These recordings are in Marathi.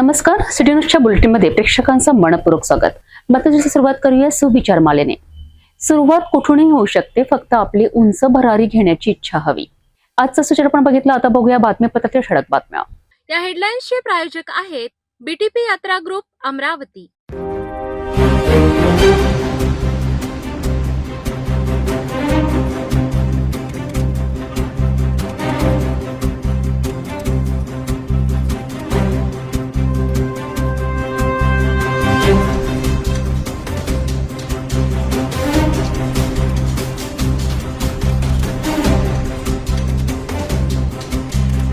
नमस्कार. सिटी न्यूजच्या बुलेटिनमध्ये प्रेक्षकांचं मनपूर्वक स्वागत. बातमीची सुरुवात करूया सुविचार मालेने. सुरुवात कुठूनही होऊ शकते, फक्त आपली उंच भरारी घेण्याची इच्छा हवी. आजचा सुविचार आपण बघितला. आता बघूया बातमीपत्रातील ठळक बातम्या. या हेडलाईन्सचे प्रायोजक आहेत बीटीपी यात्रा ग्रुप अमरावती.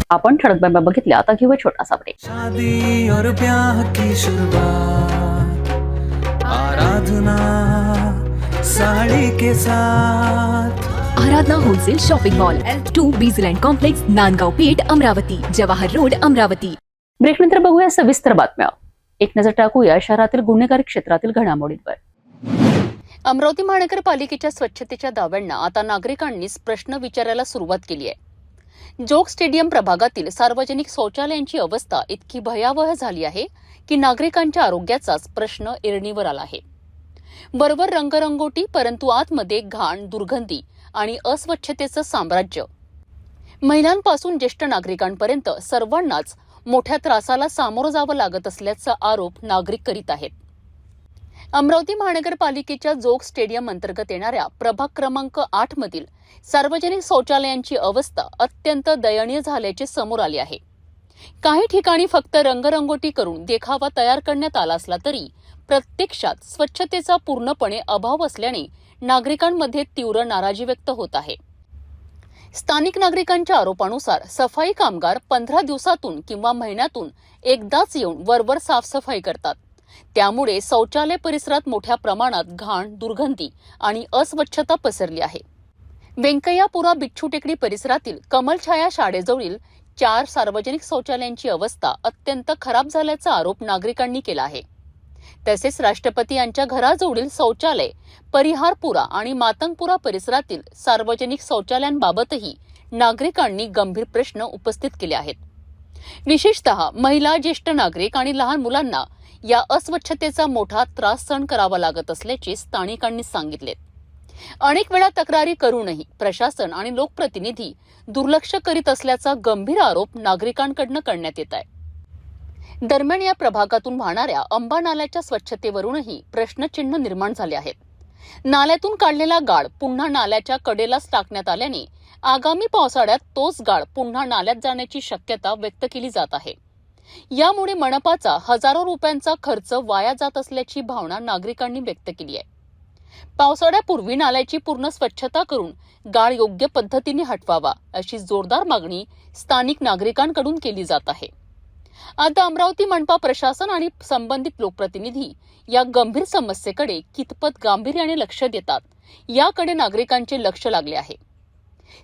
आपण ठळक बातम्या बघितल्या. आता घेऊया छोटासा ब्रेक. शादी और ब्याह की शुरुआत आराधना साड़ी के साथ. Aradhana wholesale shopping mall L2 बीझलँड complex, Nandgaon Peth, Amravati, Jawahar road, Amravati. Break नंतर बघूया सविस्तर बातम्या. एक नजर टाकूया शहरातील गुन्हेगारी क्षेत्रातील घडामोडींवर. अमरावती महानगरपालिकेच्या स्वच्छतेच्या दाव्यांना आता नागरिकांनीच प्रश्न विचारायला सुरुवात केली आहे. जोग स्टेडियम प्रभागातील सार्वजनिक शौचालयांची अवस्था इतकी भयावह झाली आहे की नागरिकांच्या आरोग्याचाच प्रश्न ऐरणीवर आला आहे. वरवर रंगरंगोटी, परंतु आतमध्ये घाण, दुर्गंधी आणि अस्वच्छतेचं साम्राज्य. महिलांपासून ज्येष्ठ नागरिकांपर्यंत सर्वांनाच मोठ्या त्रासाला सामोरं जावं लागत असल्याचा आरोप नागरिक करीत आहेत. अमरावती महानगरपालिकेच्या जोग स्टेडियम अंतर्गत येणाऱ्या प्रभाग क्रमांक 8 मधील सार्वजनिक शौचालयांची अवस्था अत्यंत दयनीय झाल्याचे समोर आले आहे. काही ठिकाणी फक्त रंगरंगोटी करून देखावा तयार करण्यात आला असला तरी प्रत्यक्षात स्वच्छतेचा पूर्णपणे अभाव असल्याने नागरिकांमध्ये तीव्र नाराजी व्यक्त होत आहे. स्थानिक नागरिकांच्या आरोपानुसार सफाई कामगार 15 दिवसातून किंवा महिन्यातून एकदाच येऊन वरवर साफसफाई करतात. त्यामुळे शौचालय परिसरात मोठ्या प्रमाणात घाण, दुर्गंधी आणि अस्वच्छता पसरली आहे. व्यंकय्यापुरा बिच्छू टेकडी परिसरातील कमलछाया शाळेजवळील 4 सार्वजनिक शौचालयांची अवस्था अत्यंत खराब झाल्याचा आरोप नागरिकांनी केला आहे. तसेच राष्ट्रपती यांच्या घराजवळील शौचालय, परिहारपुरा आणि मातंगपुरा परिसरातील सार्वजनिक शौचालयांबाबतही नागरिकांनी गंभीर प्रश्न उपस्थित केले आहेत. विशेषतः महिला, ज्येष्ठ नागरिक आणि लहान मुलांना या अस्वच्छतेचा मोठा त्रास सहन करावा लागत असल्याचे स्थानिकांनी सांगितले. अनेक वेळा तक्रारी करूनही प्रशासन आणि लोकप्रतिनिधी दुर्लक्ष करीत असल्याचा गंभीर आरोप नागरिकांकडून करण्यात येत आहे. दरम्यान या प्रभागातून वाहणाऱ्या अंबा नाल्याच्या स्वच्छतेवरूनही प्रश्नचिन्ह निर्माण झाले आहेत. नाल्यातून काढलेला गाळ पुन्हा नाल्याच्या कडेलाच टाकण्यात आल्याने आगामी पावसाळ्यात तोच गाळ पुन्हा नाल्यात जाण्याची शक्यता व्यक्त केली जात आहे. यामुळे मनपाचा हजारो रुपयांचा खर्च वाया जात असल्याची भावना नागरिकांनी व्यक्त केली आहे. पावसाळ्यापूर्वी नाल्याची पूर्ण स्वच्छता करून गाळ योग्य पद्धतीने हटवावा अशी जोरदार मागणी स्थानिक नागरिकांकडून केली जात आहे. आता अमरावती मनपा प्रशासन आणि संबंधित लोकप्रतिनिधी या गंभीर समस्येकडे कितपत गांभीर्याने लक्ष देतात याकडे नागरिकांचे लक्ष लागले आहे.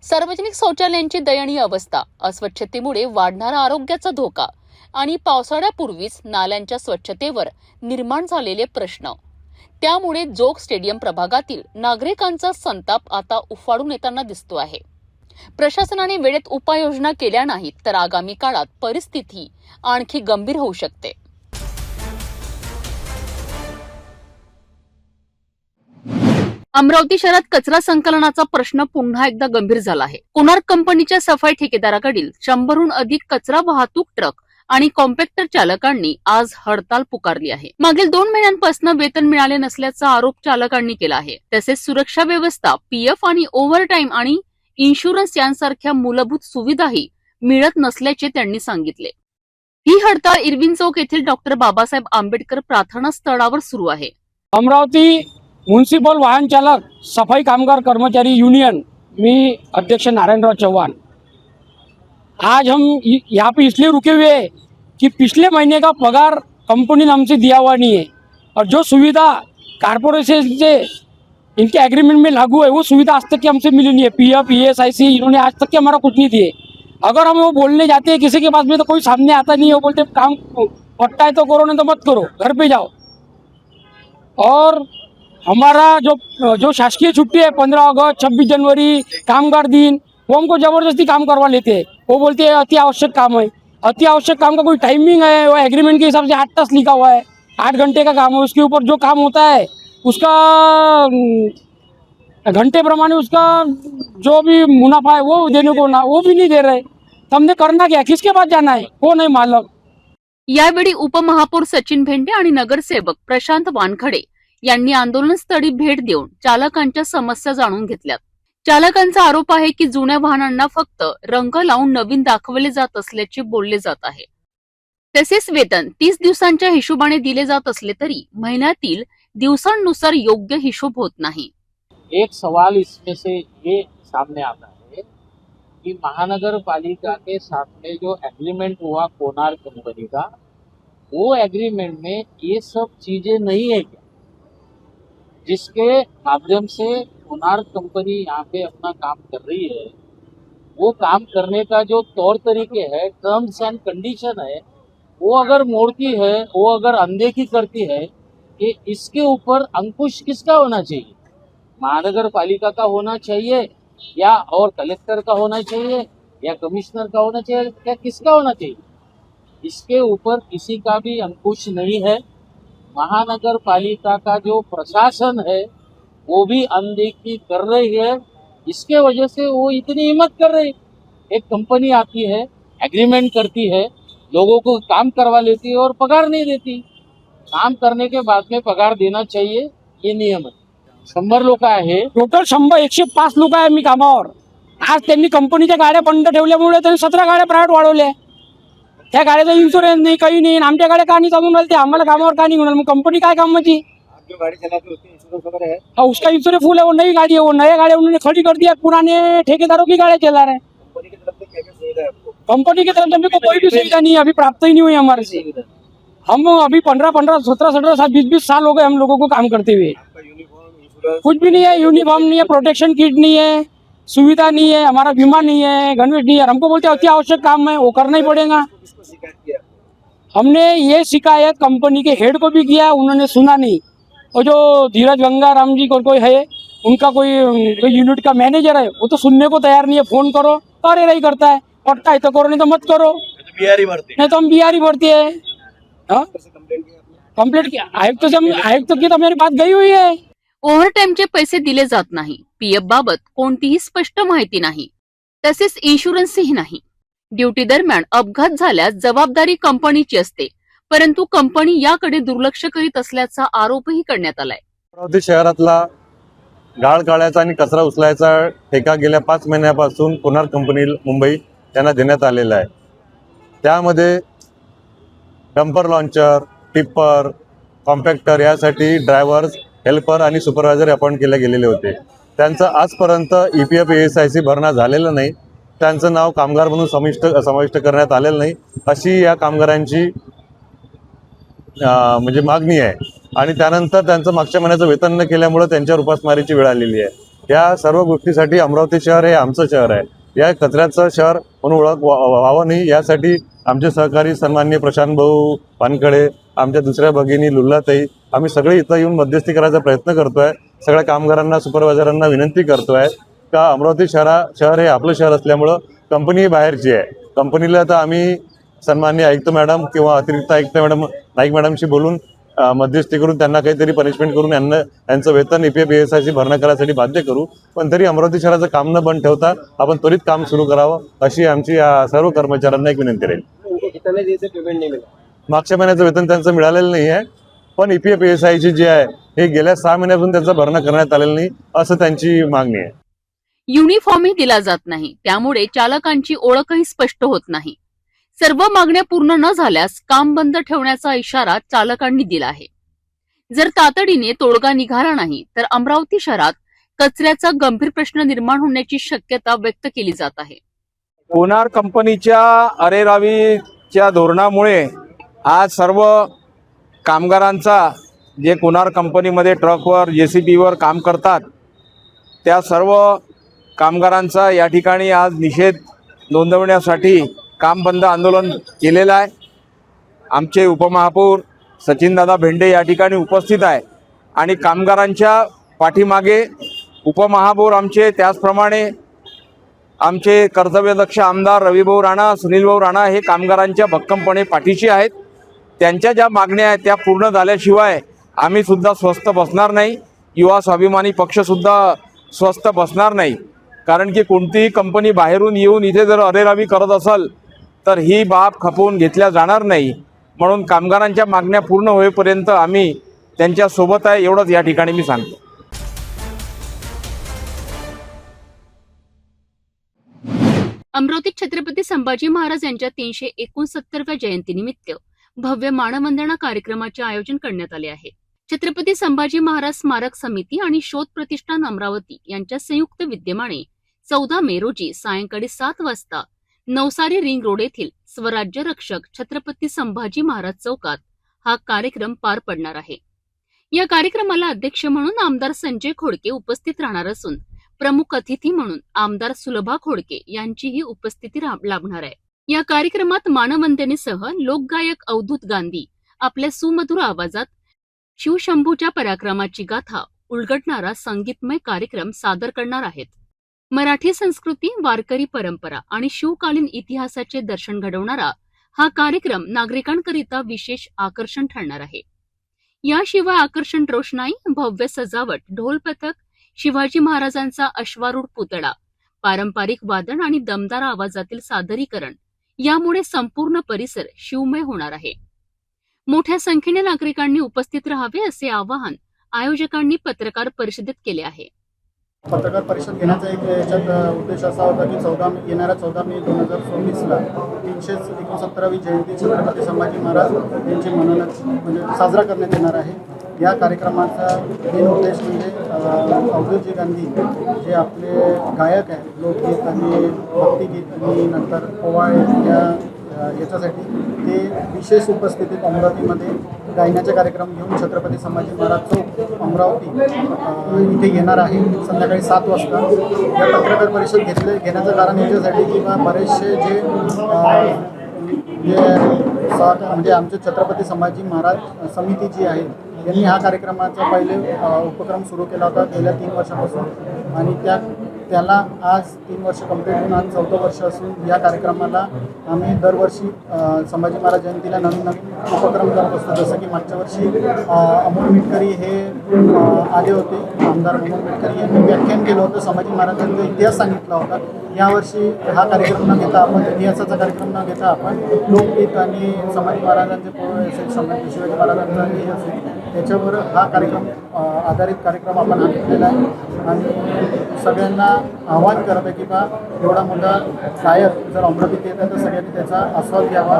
सार्वजनिक शौचालयांची दयनीय अवस्था, अस्वच्छतेमुळे वाढणारा आरोग्याचा धोका आणि पावसाळ्यापूर्वीच नाल्यांच्या स्वच्छतेवर निर्माण झालेले प्रश्न, त्यामुळे जोग स्टेडियम प्रभागातील नागरिकांचा संताप आता उफाळून येताना दिसतो आहे. प्रशासनाने वेळेत उपाययोजना केल्या नाहीत तर आगामी काळात परिस्थिती आणखी गंभीर होऊ शकते. अमरावती शहरात कचरा संकलनाचा प्रश्न पुन्हा एकदा गंभीर झाला आहे. कोणार्क कंपनीच्या सफाई ठेकेदाराकडील 100हून अधिक कचरा वाहतूक ट्रक आणि कॉम्पॅक्टर चालकांनी आज हडताल पुकारली आहे. मागील 2 महिन्यांपासून वेतन मिळाले नसल्याचा आरोप चालकांनी केला आहे. तसेच सुरक्षा व्यवस्था, पीएफ आणि ओव्हरटाईम आणि इन्शुरन्स यांसारख्या मूलभूत सुविधाही मिळत नसल्याचे त्यांनी सांगितले. ही हडताळ इरविन चौक येथील डॉक्टर बाबासाहेब आंबेडकर प्रार्थना स्थळावर सुरू आहे. अमरावती म्युनिसिपल वाहन चालक सफाई कामगार कर्मचारी यूनियन, मी अध्यक्ष नारायणराव चौहान. आज हम यहाँ पे इसलिए रुके हुए हैं कि पिछले महीने का पगार कंपनी ने हमसे दिया हुआ नहीं है और जो सुविधा कारपोरेशन से इनके एग्रीमेंट में लागू है वो सुविधा आज तक की हमसे मिली नहीं है. पीएफ, ESIC इन्होंने आज तक के हमारा कुछ नहीं दिए. अगर हम वो बोलने जाते हैं किसी के पास में तो कोई सामने आता नहीं है. वो बोलते काम पट्टा है तो करो, नहीं तो मत करो, घर पे जाओ. और हमारा जो शासकीय छुट्टी है 15 अगस्त, 26 जनवरी, कामगार दिन, वो हमको ज़बरदस्ती काम करवा लेते हैं. वो बोलते हैं अति आवश्यक काम है. अति आवश्यक काम का कोई टाइमिंग है, वो एग्रीमेंट के हिसाब से 8 तास लिखा हुआ है, 8 घंटे का काम है, उसके ऊपर जो काम होता है उसका घंटे प्रमाणे उसका जो भी मुनाफा है वो देने को ना, वो भी नहीं दे रहे। तो हमने करना क्या, किसके पास जाना है, कौन है मालक। यावेळी उपमहापौर सचिन भेंडे आणि नगरसेवक प्रशांत वानखडे यांनी आंदोलनस्थळी भेट देऊन चालकांच्या समस्या जाणून घेतल्यात। चालकांचा आरोप आहे की जुन्या वाहनांना फक्त रंग लावून नवीन दाखवले जात असल्याचे बोलले जात आहे। तसेच वेतन 30 दिवसांच्या हिशोबाने दिले जात असले तरी महिन्यातील दिवसांनुसार योग्य हिशोब होत नाही। एक सवाल इसमें से ये सामने आता है कि महानगर पालिका के साथ में जो एग्रीमेंट हुआ कोनार कंपनी का, वो एग्रीमेंट में ये सब चीजें नहीं है क्या, जिसके माध्यम से कोनार कंपनी यहाँ पे अपना काम कर रही है, वो काम करने का जो तौर तरीके है, टर्म्स एंड कंडीशन है, वो अगर मोड़ती है, वो अगर अनदेखी करती है, कि इसके ऊपर अंकुश किसका होना चाहिए, महानगर पालिका का होना चाहिए या और कलेक्टर का होना चाहिए या कमिश्नर का होना चाहिए या किसका होना चाहिए? इसके ऊपर किसी का भी अंकुश नहीं है। महानगर पालिका का जो प्रशासन है वो भी अनदेखी कर रही है। इसके वजह से वो इतनी हिम्मत कर रही है। एक कंपनी आती है, एग्रीमेंट करती है, लोगों को काम करवा लेती है और पगार नहीं देती। काम करने के बाद में पगार देना चाहिए, ये नियम है। 100 लोक आहे, टोटल 105 लोक आहे मी कामावर। आज त्यांनी कंपनीच्या गाड्या बंद ठेवल्यामुळे त्यांनी 17 गाड्या प्रायव्हेट वाढवल्या। त्या गाड्याचा इन्शुरन्स नाही, काही नाही, आणि आमच्या गाड्या का नाही चालून राहिल्या, कामावर का नहीं होणार, मग कंपनी काय कामाची। जो गाड़ी चलाते हैं उसके इंश्योरेंस वगैरह है? हाँ, उसका इंश्योरेंस फुल है, वो नई गाड़ी है, वो नया गाड़ी उन्होंने खड़ी कर दिया, पुराने ठेकेदारों की गाड़ी चला रहे हैं। कंपनी की तरफ से क्या क्या सुविधा है आपको? कंपनी की तरफ से हमको कोई भी सुविधा नहीं है, अभी प्राप्त ही नहीं हुई हमारे से। हम अभी 15, 17, 17 साल 20 साल हो गए हम लोगों को काम करते हुए। आपका यूनिफॉर्म, इंश्योरेंस कुछ भी नहीं है, यूनिफॉर्म नहीं है, प्रोटेक्शन किट नहीं है, सुविधा नहीं है, हमारा बीमा नहीं है, गणवेश नहीं है। हमको बोलते हैं अति आवश्यक काम है, वो करना ही पड़ेगा। किसको शिकायत किया? हमने ये शिकायत कंपनी के हेड को भी किया, उन्होंने सुना नहीं। और जो धीरज गंगाराम जी कोई है, उनका कोई यूनिट का मैनेजर है, वो तो सुनने को तैयार नहीं है। फोन करो अरे नहीं करता है, पड़ता है तो करो, नहीं तो मत करो, बिहारी भरती नहीं तो हम बिहारी भरती है। हाँ, कंप्लेंट किया आपने? कंप्लीट किया, आयुक्त की तो मेरी बात गई हुई है। ओव्हरटाईमचे पैसे दिले जात नाही, पीएफ बाबत कोणतीही स्पष्ट माहिती नाही, तसेच इन्शुरन्सही नाही। ड्युटी दरम्यान अपघात झाल्यास जबाबदारी कंपनीची असते, परंतु कंपनी याकडे दुर्लक्ष करीत असल्याचा आरोपही करण्यात आलाय। अमरावती शहरातला गाळ काढायचा आणि कचरा उचलायचा ठेका गेल्या 5 महिन्यापासून कोनार कंपनी मुंबई यांना देण्यात आलेला आहे। त्यामध्ये डंपर लॉन्चर, टिप्पर, कॉम्पॅक्टर यासाठी ड्रायव्हर्स, हेल्पर आणि सुपरवायझर अपॉइंट केले गेलेले होते। त्यांचं आजपर्यंत EPF ESIC भरणा झालेला नाही, त्यांचं नाव कामगार म्हणून समाविष्ट करण्यात आलेलं नाही, अशी या कामगारांची म्हणजे मागणी आहे। आणि त्यानंतर त्यांचं मागच्या महिन्याचं वेतन न केल्यामुळे त्यांच्यावर उपासमारीची वेळ आलेली आहे। या सर्व गोष्टीसाठी अमरावती शहर हे आमचं शहर आहे, या कचऱ्याचं शहर म्हणून ओळख व्हावं नाही, यासाठी आमचे सहकारी सन्माननीय प्रशांत भाऊ वानखडे, आमच्या दुसऱ्या भगिनी लुल्लाताई, आम्ही सगळे इथं येऊन मध्यस्थी करायचा प्रयत्न करतोय। सगळ्या कामगारांना, सुपरवायझरांना विनंती करतोय का अमरावती शहर हे आपलं शहर असल्यामुळं कंपनी बाहेरची आहे। कंपनीला तर आम्ही सन्माननीय आयुक्त मॅडम किंवा अतिरिक्त आयुक्त मॅडम नाईक मॅडमशी बोलून मध्यस्थी करून त्यांना काहीतरी पनिशमेंट करून यांचं वेतन EPF ESIC भरणा करायसाठी बाध्य करू, पण तरी अमरावती शहराचं काम न बंद ठेवता आपण त्वरित काम सुरू करावं, अशी आमची या सर्व कर्मचाऱ्यांना एक विनंती राहील। उनको कितने दिन से पेमेंट नहीं मिला? मागच्या महिन्याचं वेतन त्यांचं मिळालेलं नाही आहे, पण EPF ESIC जे आहे हे गेल्या 6 महिन्यापासून त्यांचा भरणा करण्यात आलेला नाही, असं त्यांची मागणी आहे। युनिफॉर्मही दिला जात नाही, त्यामुळे चालकांची ओळखही स्पष्ट होत नाही। सर्व मागण्या पूर्ण न झाल्यास काम बंद ठेवण्याचा इशारा चालकांनी दिला आहे। जर तातडीने तोडगा निघाला नाही तर अमरावती शहरात कचऱ्याचा गंभीर प्रश्न निर्माण होण्याची शक्यता व्यक्त केली जात आहे। कोनार कंपनीच्या अरेरावीच्या धोरणामुळे आज सर्व कामगारांचा, जे कोनार कंपनीमध्ये ट्रकवर JCBवर काम करतात, त्या सर्व कामगारांचा या ठिकाणी आज निषेध नोंदवण्यासाठी काम बंद आंदोलन केलेलं आहे। आमचे उपमहापौर सचिनदादा भेंडे या ठिकाणी उपस्थित आहे आणि कामगारांच्या पाठीमागे उपमहापौर आमचे, त्याचप्रमाणे आमचे कर्तव्यदक्ष आमदार रविभाऊ राणा, सुनीलभाऊ राणा हे कामगारांच्या भक्कमपणे पाठीशी आहेत. त्यांच्या ज्या मागण्या आहेत त्या पूर्ण झाल्याशिवाय आम्ही सुद्धा स्वस्थ बसणार नाही. युवा स्वाभिमानी पक्षसुद्धा स्वस्थ बसणार नाही. कारण की कोणतीही कंपनी बाहेरून येऊन इथे जर अरेरावी करत असेल तर ही बाब खपवून घेतल्या जाणार नाही. म्हणून कामगारांच्या मागण्या पूर्ण होईपर्यंत आम्ही त्यांच्यासोबत आहे, एवढंच या ठिकाणी मी सांगतो. अमरावतीत छत्रपती संभाजी महाराज यांच्या 369व्या जयंतीनिमित्त भव्य मानवंदना कार्यक्रमाचे आयोजन करण्यात आले आहे. छत्रपती संभाजी महाराज स्मारक समिती आणि शोध प्रतिष्ठान अमरावती यांच्या संयुक्त विद्यमाने 14 मे रोजी सायंकाळी 7 वाजता नवसारी रिंग रोड येथील स्वराज्य रक्षक छत्रपती संभाजी महाराज चौकात हा कार्यक्रम पार पडणार आहे. या कार्यक्रमाला अध्यक्ष म्हणून आमदार संजय खोडके उपस्थित राहणार असून प्रमुख अतिथी म्हणून आमदार सुलभा खोडके यांचीही उपस्थिती लाभणार आहे. या कार्यक्रमात मानवंदनेसह लोकगायक अवधूत गांधी आपल्या सुमधुर आवाजात शिवशंभूच्या पराक्रमाची गाथा उलगडणारा संगीतमय कार्यक्रम सादर करणार आहेत. मराठी संस्कृती, वारकरी परंपरा आणि शिवकालीन इतिहासाचे दर्शन घडवणारा हा कार्यक्रम नागरिकांकरिता विशेष आकर्षण ठरणार आहे. याशिवाय आकर्षण रोषणाई, भव्य सजावट, ढोल पथक, शिवाजी महाराजांचा अश्वारूढ पुतळा, पारंपरिक वादन आणि दमदार आवाजातील सादरीकरण यामुळे संपूर्ण परिसर शिवमय होणार आहे. मोठ्या संख्येने नागरिकांनी उपस्थित राहावे असे आवाहन आयोजकांनी पत्रकार परिषदेत केले आहे. पत्रकार परिषद घेण्याचा एक याच्यात उद्देश असा होता की येणाऱ्या 14 मे 2024ला 369वी जयंती छत्रपती संभाजी महाराज यांची म्हणजे साजरा करण्यात येणार आहे. या कार्यक्रमाचा मेन उद्देश म्हणजे अवधूतजी गांधी जे आपले गायक आहेत, लोकगीत आणि भक्तिगीत आणि नंतर पोवाडे याच्यासाठी ते विशेष उपस्थितीत अमरावतीमध्ये गायनाचे कार्यक्रम घेऊन छत्रपती संभाजी महाराज चौक अमरावती इथे येणार आहे संध्याकाळी 7 वाजता. या पत्रकार परिषद घेण्याचं कारण याच्यासाठी की बरेचसे जे म्हणजे आमचे छत्रपती संभाजी महाराज समिती जी आहे यांनी हा कार्यक्रमाचा पहिले उपक्रम सुरू केला होता गेल्या 3 वर्षापासून आणि त्याला आज 3 वर्ष कंप्लीट होऊन आज 4थं वर्ष असून या कार्यक्रमाला आम्ही दरवर्षी संभाजी महाराज जयंतीला नवीन उपक्रम करत असतो. जसं की मागच्या वर्षी अमोल मिटकरी हे आले होते, आमदार अमोल मिटकरी यांनी व्याख्यान केलं होतं, संभाजी महाराजांचा इतिहास सांगितला होता. यावर्षी हा कार्यक्रम न घेता आपण इतिहासाचा कार्यक्रम न घेता आपण लोकगीत आणि संभाजी महाराजांचे पोहे असेल, शिवाजी महाराजांचा हे असेल त्याच्यावर हा कार्यक्रम आधारित कार्यक्रम आपण आणलेला आहे. आणि सगळ्यांना आवाहन करत आहे की बा एवढा मोठा गायक जर अमरावतीत येत आहे तर सगळ्यांनी त्याचा आस्वाद घ्यावा.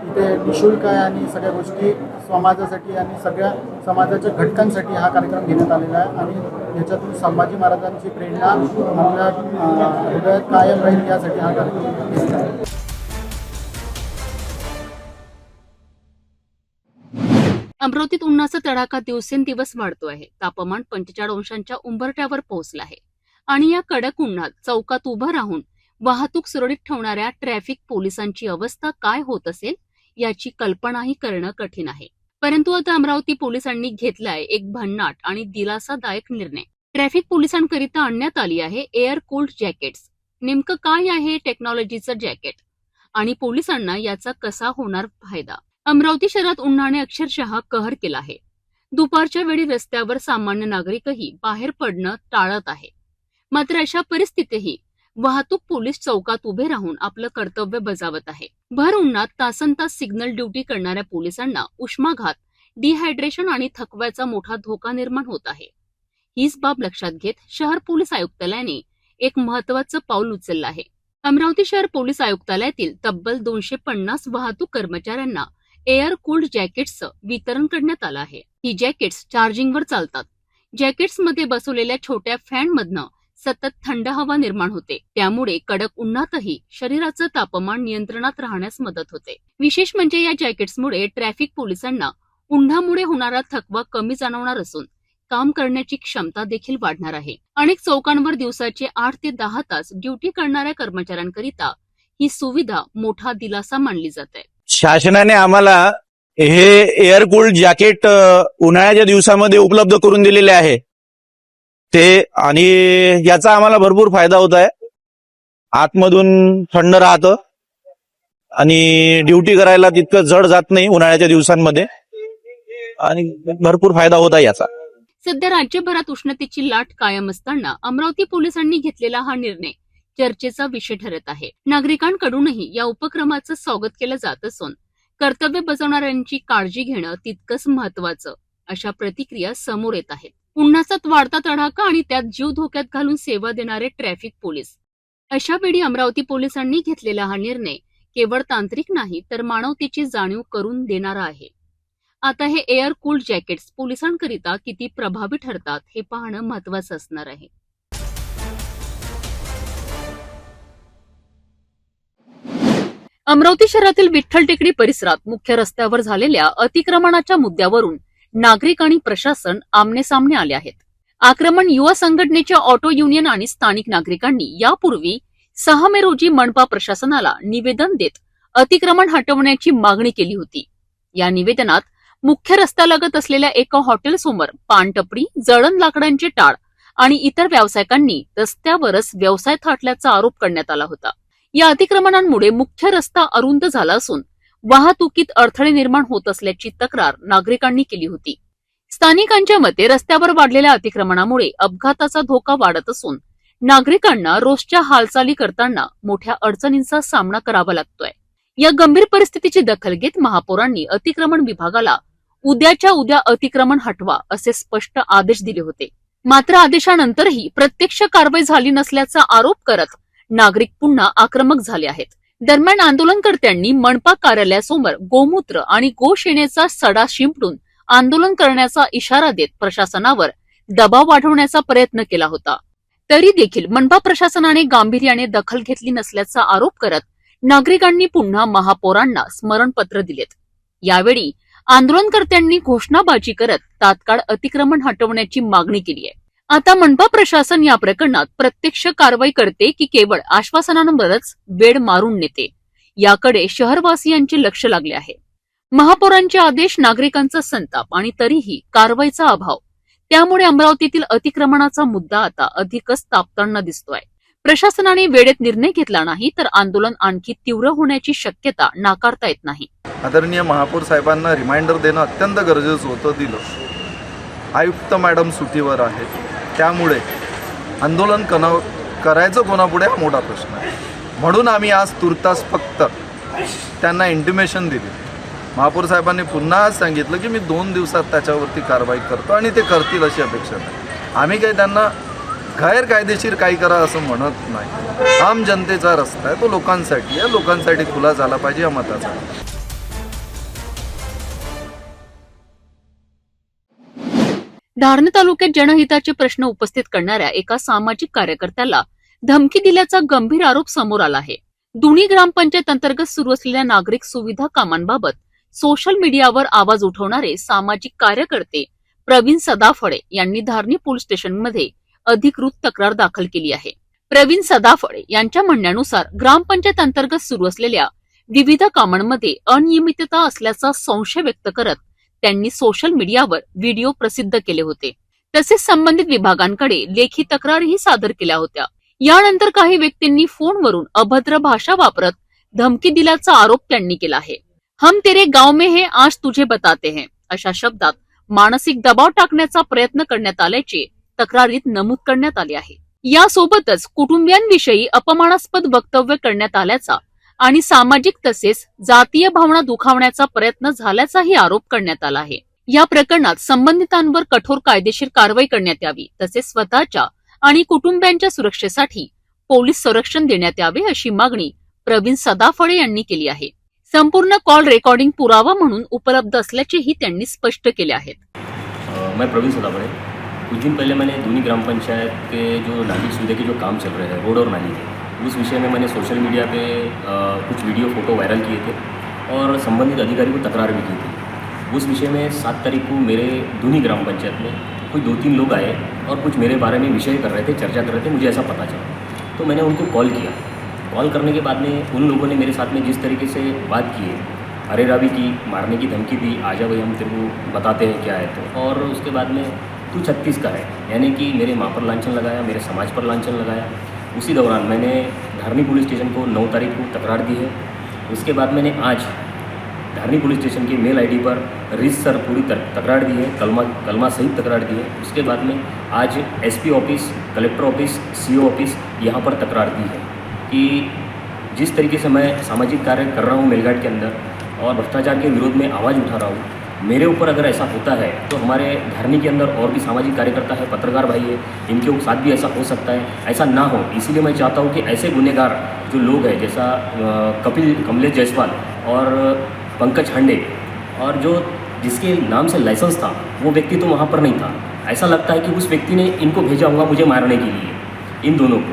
इथे निःशुल्क आहे आणि सगळ्या गोष्टी समाजासाठी आणि सगळ्या समाजाच्या घटकांसाठी हा कार्यक्रम घेण्यात आलेला आहे आणि याच्यातून संभाजी महाराजांची प्रेरणा आपल्या हृदयात कायम राहील यासाठी हा कार्यक्रम घेतला आहे. अमरावतीत उन्हाचा तडाखा दिवसेंदिवस वाढतो आहे. तापमान 45 अंशांच्या उंबरठ्यावर पोहोचलं आहे आणि या कडक उन्हात चौकात उभं राहून वाहतूक सुरळीत ठेवणाऱ्या ट्रॅफिक पोलिसांची अवस्था काय होत असेल याची कल्पनाही करणं कठीण आहे. परंतु आता अमरावती पोलिसांनी घेतलाय एक भन्नाट आणि दिलासादायक निर्णय. ट्रॅफिक पोलिसांकरिता आणण्यात आली आहे एअर कूल्ड जॅकेट्स. नेमकं काय आहे टेक्नॉलॉजीचं जॅकेट आणि पोलिसांना याचा कसा होणार फायदा? अमरावती शहरात उन्हाने अक्षरशः कहर केला आहे. दुपारच्या वेळी रस्त्यावर सामान्य नागरिकही बाहेर पडणं टाळत आहे. मात्र अशा परिस्थितीतही वाहतूक पोलीस चौकात उभे राहून आपलं कर्तव्य बजावत आहे. भर उन्हात तासनतास सिग्नल ड्युटी करणाऱ्या पोलिसांना उष्माघात, डिहायड्रेशन आणि थकव्याचा मोठा धोका निर्माण होत आहे. हीच बाब लक्षात घेत शहर पोलीस आयुक्तालयाने एक महत्वाचं पाऊल उचललं आहे. अमरावती शहर पोलीस आयुक्तालयातील तब्बल 250 वाहतूक कर्मचाऱ्यांना एअर कूल्ड जॅकेट्सचं वितरण करण्यात आलं आहे. ही जॅकेट्स चार्जिंगवर चालतात. जॅकेट्समध्ये बसवलेल्या छोट्या फॅनमधनं सतत थंड हवा निर्माण होते. त्यामुळे कडक उन्हातही शरीराचं तापमान नियंत्रणात राहण्यास मदत होते. विशेष म्हणजे या जॅकेट्समुळे ट्रॅफिक पोलिसांना उन्हामुळे होणारा थकवा कमी जाणवणार असून काम करण्याची क्षमता देखील वाढणार आहे. अनेक चौकांवर दिवसाचे 8 ते 10 तास ड्युटी करणाऱ्या कर्मचाऱ्यांकरिता ही सुविधा मोठा दिलासा मानली जाते. शासनाने आम्हाला हे एअर कूल्ड जॅकेट उन्हाळ्याच्या दिवसामध्ये उपलब्ध करून दिलेले आहे ते आणि याचा आम्हाला भरपूर फायदा होत आहे. आतमधून थंड राहतं आणि ड्युटी करायला तितकं जड जात नाही उन्हाळ्याच्या दिवसांमध्ये आणि भरपूर फायदा होत आहे याचा. सध्या राज्यभरात उष्णतेची लाट कायम असताना अमरावती पोलिसांनी घेतलेला हा निर्णय चर्चेचा विषय ठरत आहे. नागरिकांकडूनही या उपक्रमाचं स्वागत केलं जात असून कर्तव्य बजावणाऱ्यांची काळजी घेणं तितकंच महत्वाचं अशा प्रतिक्रिया समोर येत आहेत. उन्हाचा वाढता तडाखा आणि त्यात जीव धोक्यात घालून सेवा देणारे ट्रॅफिक पोलीस. अशा वेळी अमरावती पोलिसांनी घेतलेला हा निर्णय केवळ तांत्रिक नाही तर मानवतेची जाणीव करून देणारा आहे. आता हे एअर कूल्ड जॅकेट्स पोलिसांकरिता किती प्रभावी ठरतात हे पाहणं महत्वाचं असणार आहे. अमरावती शहरातील विठ्ठल टेकडी परिसरात मुख्य रस्त्यावर झालेल्या अतिक्रमणाच्या मुद्द्यावरून नागरिक आणि प्रशासन आमनेसामने आले आहेत. आक्रमण युवा संघटनेच्या ऑटो युनियन आणि स्थानिक नागरिकांनी यापूर्वी 6 मे रोजी मनपा प्रशासनाला निवेदन देत अतिक्रमण हटवण्याची मागणी केली होती. या निवेदनात मुख्य रस्त्यालगत असलेल्या एका हॉटेलसमोर पानटपरी, जळण लाकडांचे टाळ आणि इतर व्यावसायिकांनी रस्त्यावरच व्यवसाय थाटल्याचा आरोप करण्यात आला होता. या अतिक्रमणांमुळे मुख्य रस्ता अरुंद झाला असून वाहतुकीत अडथळे निर्माण होत असल्याची तक्रार नागरिकांनी केली होती. स्थानिकांच्या मते रस्त्यावर वाढलेल्या अतिक्रमणामुळे अपघाताचा धोका वाढत असून नागरिकांना रोजच्या हालचाली करताना मोठ्या अडचणींचा सामना करावा लागतोय. या गंभीर परिस्थितीची दखल घेत महापौरांनी अतिक्रमण विभागाला उद्याच्या उद्या अतिक्रमण हटवा असे स्पष्ट आदेश दिले होते. मात्र आदेशानंतरही प्रत्यक्ष कारवाई झाली नसल्याचा आरोप करत नागरिक पुन्हा आक्रमक झाले आहेत. दरम्यान आंदोलनकर्त्यांनी मनपा कार्यालयासमोर गोमूत्र आणि गोशेनेचा सडा शिंपडून आंदोलन करण्याचा इशारा देत प्रशासनावर दबाव वाढवण्याचा प्रयत्न केला होता. तरी देखील मनपा प्रशासनाने गांभीर्याने दखल घेतली नसल्याचा आरोप करत नागरिकांनी पुन्हा महापौरांना स्मरणपत्र दिलेत. यावेळी आंदोलनकर्त्यांनी घोषणाबाजी करत तात्काळ अतिक्रमण हटवण्याची मागणी केली आहे. आता मनपा प्रशासन या प्रकरणात प्रत्यक्ष कारवाई करते की केवळ आश्वासनांवरच वेळ मारून नेते याकडे शहरवासियांचे लक्ष लागले आहे. महापौरांचे आदेश, नागरिकांचा संताप आणि तरीही कारवाईचा अभाव, त्यामुळे अमरावतीतील अतिक्रमणाचा मुद्दा आता अधिकच तापताना दिसतोय. प्रशासनाने वेळेत निर्णय घेतला नाही तर आंदोलन आणखी तीव्र होण्याची शक्यता नाकारता येत नाही. आदरणीय महापौर साहेबांना रिमाइंडर देणं अत्यंत गरजेचं होतं, दिलं. आयुक्त मॅडम सुट्टीवर आहेत, त्यामुळे आंदोलन करायचं कोणापुढे हा मोठा प्रश्न आहे. म्हणून आम्ही आज तुर्तास फक्त त्यांना इंटिमेशन दिली. महापौर साहेबांनी पुन्हा आज सांगितलं की मी 2 दिवसात त्याच्यावरती कारवाई करतो आणि ते करतील अशी अपेक्षा नाही. आम्ही काही त्यांना गैरकायदेशीर काही करा असं म्हणत नाही. आम जनतेचा रस्ता आहे, तो लोकांसाठी आहे, लोकांसाठी खुला झाला पाहिजे या मताचा. धारणी तालुक्यात जनहिताचे प्रश्न उपस्थित करणाऱ्या एका सामाजिक कार्यकर्त्याला धमकी दिल्याचा गंभीर आरोप समोर आला आहे. दुनी ग्रामपंचायत अंतर्गत सुरू असलेल्या नागरिक सुविधा कामांबाबत सोशल मीडियावर आवाज उठवणारे सामाजिक कार्यकर्ते प्रवीण सदाफळे यांनी धारणी पोलीस स्टेशनमध्ये अधिकृत तक्रार दाखल केली आहे. प्रवीण सदाफळे यांच्या म्हणण्यानुसार ग्रामपंचायत अंतर्गत सुरू असलेल्या विविध कामांमध्ये अनियमितता असल्याचा संशय व्यक्त करत त्यांनी सोशल मीडियावर व्हिडिओ प्रसिद्ध केले होते. तसेच संबंधित विभागांकडे लेखी तक्रारही सादर केल्या होत्या. यानंतर काही व्यक्तींनी फोनवरून अभद्र भाषा वापरत धमकी दिल्याचा आरोप त्यांनी केला आहे. हम तेरे गाव में है, आज तुझे बताते हैं अशा शब्दात मानसिक दबाव टाकण्याचा प्रयत्न करण्यात आल्याचे तक्रारीत नमूद करण्यात आले आहे. यासोबतच कुटुंबियांविषयी अपमानास्पद वक्तव्य करण्यात आल्याचा आणि सामाजिक तसेच जातीय भावना दुखावण्याचा प्रयत्न झाल्याचाही आरोप करण्यात आला आहे. या प्रकरणात संबंधितांवर कठोर कायदेशीर कारवाई करण्यात यावी तसेच स्वतःच्या आणि कुटुंबियांच्या सुरक्षेसाठी पोलीस संरक्षण देण्यात यावे अशी मागणी प्रवीण सदाफळे यांनी केली आहे. संपूर्ण कॉल रेकॉर्डिंग पुरावा म्हणून उपलब्ध असल्याचेही त्यांनी स्पष्ट केले आहेत. मैं प्रवीण सदाफळे, कुछ दिन पहले मैंने दूनी ग्राम पंचायत के जो नागरिक सुविधा के जो काम चल रहे हैं रोड और नाली के, उस विषय में मैंने सोशल मीडिया पे कुछ वीडियो फोटो वायरल किए थे और संबंधित अधिकारी को तकरार भी की थी. उस विषय में 7 तारीख को मेरे दूनी ग्राम पंचायत में कोई 2-3 लोग आए और कुछ मेरे बारे में विषय कर रहे थे, चर्चा कर रहे थे. मुझे ऐसा पता चला तो मैंने उनको कॉल किया. कॉल करने के बाद में उन लोगों ने मेरे साथ में जिस तरीके से बात की है, अरे रावी की, मारने की धमकी दी, आ जा भाई हम तेरे को बताते हैं क्या है तो, और उसके बाद में तू 36 का है, यानी कि मेरे माँ पर लांछन लगाया, मेरे समाज पर लांछन लगाया. उसी दौरान मैंने धारनी पुलिस स्टेशन को 9 तारीख को तकरार दी है। उसके बाद मैंने आज धारनी पुलिस स्टेशन की मेल आईडी पर रीतसर पूरी तकरार दी है, कलमा सहित तकरार दी है। उसके बाद में आज SP office, collector office, CO office यहाँ पर तकरार दी है कि जिस तरीके से मैं सामाजिक कार्य कर रहा हूँ मेलघाट के अंदर और भ्रष्टाचार के विरोध में आवाज़ उठा रहा हूँ, मेरे ऊपर अगर ऐसा होता है तो हमारे धारनी के अंदर और भी सामाजिक कार्यकर्ता है, पत्रकार भाई है, इनके साथ भी ऐसा हो सकता है। ऐसा ना हो, इसीलिए मैं चाहता हूँ कि ऐसे गुनहगार जो लोग हैं, जैसा कमलेश जायसवाल और पंकज हांडे, और जो जिसके नाम से लाइसेंस था वो व्यक्ति तो वहाँ पर नहीं था। ऐसा लगता है कि उस व्यक्ति ने इनको भेजा होगा मुझे मारने के लिए। इन दोनों को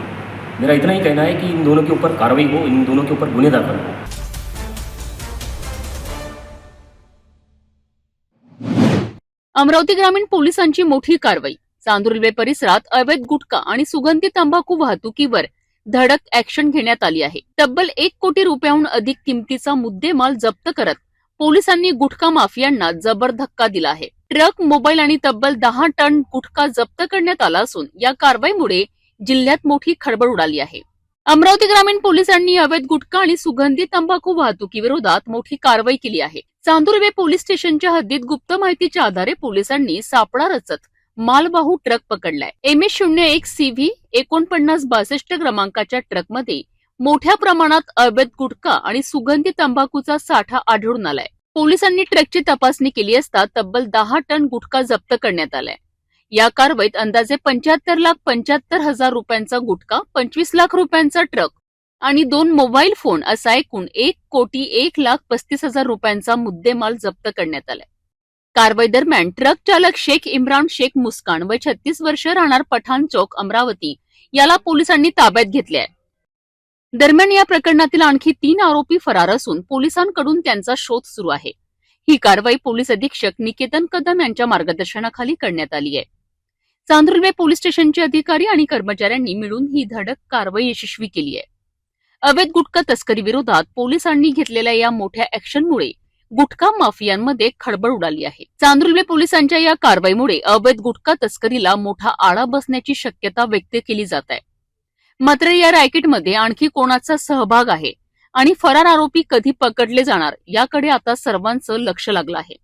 मेरा इतना ही कहना है कि इन दोनों के ऊपर कार्रवाई हो, इन दोनों के ऊपर गुन्हे दाखल हो। अमरावती ग्रामीण पोलिसांची मोठी कारवाई. चांदूर रेल्वे परिसरात अवैध गुटखा आणि सुगंधी तंबाखू वाहतुकीवर धडक ऍक्शन घेण्यात आली आहे. तब्बल 1 कोटी रुपयांहून अधिक किमतीचा मुद्देमाल जप्त करत पोलिसांनी गुटखा माफियांना जबर धक्का दिला आहे. ट्रक, मोबाईल आणि तब्बल 10 टन गुटखा जप्त करण्यात आला असून या कारवाईमुळे जिल्ह्यात मोठी खळबळ उडाली आहे. अमरावती ग्रामीण पोलिसांनी अवैध गुटखा आणि सुगंधी तंबाखू वाहतुकीविरोधात मोठी कारवाई केली आहे. चांदूर रेल्वे पोलीस स्टेशनच्या हद्दीत गुप्त माहितीच्या आधारे पोलिसांनी सापळा रचत मालवाहू ट्रक पकडलाय. MS01 CV 4962 क्रमांकाच्या ट्रकमध्ये मोठ्या प्रमाणात अवैध गुटखा आणि सुगंधी तंबाखूचा साठा आढळून आलाय. पोलिसांनी ट्रकची तपासणी केली असता तब्बल 10 टन गुटखा जप्त करण्यात आलाय. या कारवाईत अंदाजे 75,75,000 रुपयांचा गुटखा, 25 लाख रुपयांचा ट्रक आणि 2 मोबाईल फोन असा एकूण 1,01,35,000 रुपयांचा मुद्देमाल जप्त करण्यात आलाय. कारवाई दरम्यान ट्रक चालक शेख इम्रान शेख मुस्कान वय 36 वर्ष, राहणार पठाण चौक, अमरावती याला पोलिसांनी ताब्यात घेतले आहे. दरम्यान या प्रकरणातील आणखी 3 आरोपी फरार असून पोलिसांकडून त्यांचा शोध सुरू आहे. ही कारवाई पोलीस अधीक्षक निकेतन कदम यांच्या मार्गदर्शनाखाली करण्यात आली आहे. चांदूर रेल्वे पोलीस स्टेशनचे अधिकारी आणि कर्मचाऱ्यांनी मिळून ही धडक कारवाई यशस्वी केली आहे. अवैध गुटखा तस्करी विरोधात पोलिसांनी घेतलेल्या या मोठ्या ऍक्शनमुळे गुटखा माफियांमध्ये खळबळ उडाली आहे. चांदूर रेल्वे पोलिसांच्या या कारवाईमुळे अवैध गुटखा तस्करीला मोठा आळा बसण्याची शक्यता व्यक्त केली जात आहे. मात्र या रॅकेटमध्ये आणखी कोणाचा सहभाग आहे आणि फरार आरोपी कधी पकडले जाणार याकडे आता सर्वांचं लक्ष लागलं आहे.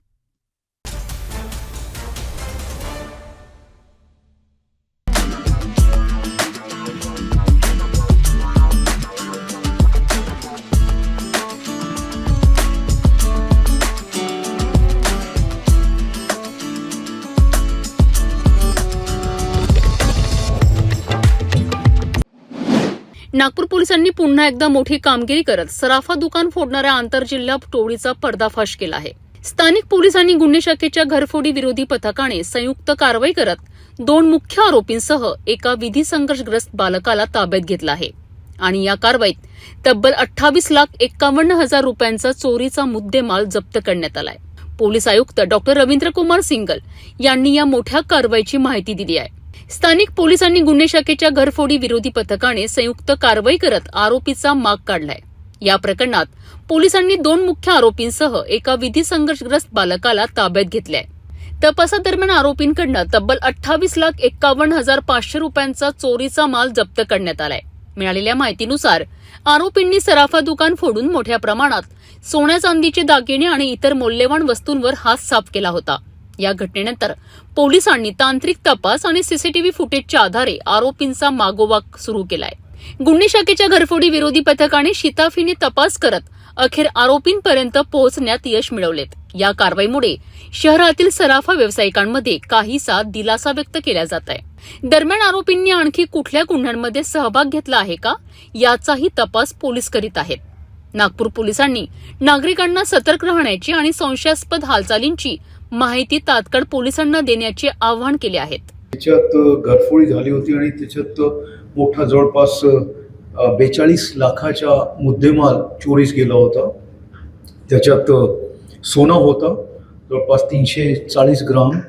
नागपूर पोलिसांनी पुन्हा एकदा मोठी कामगिरी करत सराफा दुकान फोडणाऱ्या आंतरजिल्हा टोळीचा पर्दाफाश केला आहे. स्थानिक पोलिसांनी गुन्हे शाखेच्या घरफोडी विरोधी पथकाने संयुक्त कारवाई करत 2 मुख्य आरोपींसह एका विधी संघर्षग्रस्त बालकाला ताब्यात घेतला आहे आणि या कारवाईत तब्बल 28,51,000 रुपयांचा चोरीचा मुद्देमाल जप्त करण्यात आलाय. पोलीस आयुक्त डॉक्टर रवींद्र कुमार सिंगल यांनी या मोठ्या कारवाईची माहिती दिली आहे. स्थानिक पोलिसांनी गुन्हे शाखेच्या घरफोडी विरोधी पथकाने संयुक्त कारवाई करत आरोपीचा माग काढलाय. या प्रकरणात पोलिसांनी 2 मुख्य आरोपींसह एका विधी संघर्षग्रस्त बालकाला ताब्यात घेतलाय. तपासादरम्यान आरोपींकडनं तब्बल 28,51,500 रुपयांचा चोरीचा माल जप्त करण्यात आलाय. मिळालेल्या माहितीनुसार आरोपींनी सराफा दुकान फोडून मोठ्या प्रमाणात सोन्या चांदीचे दागिने आणि इतर मौल्यवान वस्तूंवर हात साफ केला होता. या घटनेनंतर पोलिसांनी तांत्रिक तपास आणि सीसीटीव्ही फुटेजच्या आधारे आरोपींचा मागोवा सुरू केलाय. गुन्हे शाखेच्या घरफोडी विरोधी पथकाने शिताफीने तपास करत अखेर आरोपींपर्यंत पोहोचण्यात यश मिळवलेत. या कारवाईमुळे शहरातील सराफा व्यावसायिकांमध्ये काहीसा दिलासा व्यक्त केला जात आहे. दरम्यान आरोपींनी आणखी कुठल्या गुन्ह्यांमध्ये सहभाग घेतला आहे का याचाही तपास पोलीस करीत आहेत. नागपूर पोलिसांनी नागरिकांना सतर्क राहण्याची आणि संशयास्पद हालचालींची माहिती तात्काळ पोलिसांना देण्याचे आवाहन केले आहे. त्याच्यात घरफोडी झाली होती आणि त्याच्यात मोठा जवळपास 42 लाखाचा मुद्देमाल चोरीस गेला होता. त्याच्यात सोनं होतं जवळपास 340 ग्राम,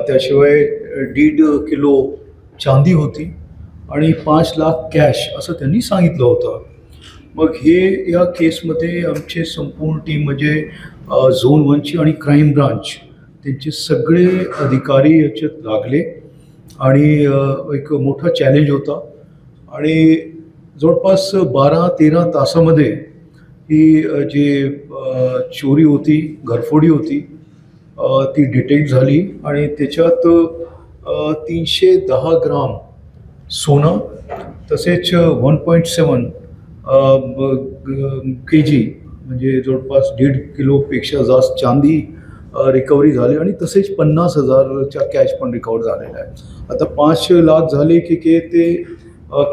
त्याशिवाय 1.5 किलो चांदी होती आणि 5 लाख कॅश असं त्यांनी सांगितलं होतं. मग हे या केसमध्ये आमचे संपूर्ण टीम म्हणजे झोन 1ची आणि क्राईम ब्रांच त्यांचे सगळे अधिकारी याच्यात लागले आणि एक मोठा चॅलेंज होता आणि जवळपास 12-13 तासामध्ये ही जी चोरी होती, घरफोडी होती, ती डिटेक्ट झाली आणि त्याच्यात 310 ग्राम सोनं तसेच 1.7 kg म्हणजे जवळपास 1.5 किलोपेक्षा जास्त चांदी रिकव्हरी झाली आणि तसेच 50,000च्या कॅश पण रिकवर झालेला आहे. आता 5 लाख झाले की ते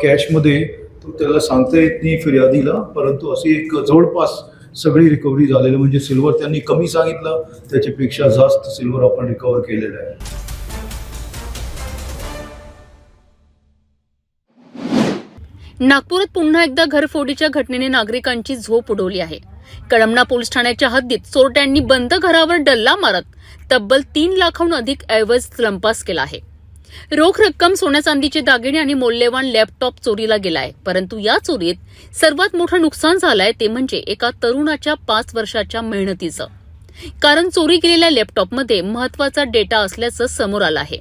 कॅशमध्ये तो त्याला सांगता येत नाही फिर्यादीला, परंतु अशी एक जवळपास सगळी रिकव्हरी झालेली म्हणजे सिल्वर त्यांनी कमी सांगितलं, त्याच्यापेक्षा जास्त सिल्वर आपण रिकवर केलेलं आहे. नागपुरात पुन्हा एकदा घरफोडीच्या घटनेने नागरिकांची झोप उडवली आहे. कळमना पोलीस ठाण्याच्या हद्दीत चोरट्यांनी बंद घरावर डल्ला मारत तब्बल 3 लाखाहून अधिक ऐवज लंपास केला आहे. रोख रक्कम, सोन्या चांदीचे दागिने आणि मौल्यवान लॅपटॉप चोरीला गेलाय. परंतु या चोरीत सर्वात मोठं नुकसान झालंय ते म्हणजे एका तरुणाच्या 5 वर्षाच्या मेहनतीचं. कारण चोरी केलेल्या लॅपटॉपमध्ये महत्वाचा डेटा असल्याचं समोर आलं आहे.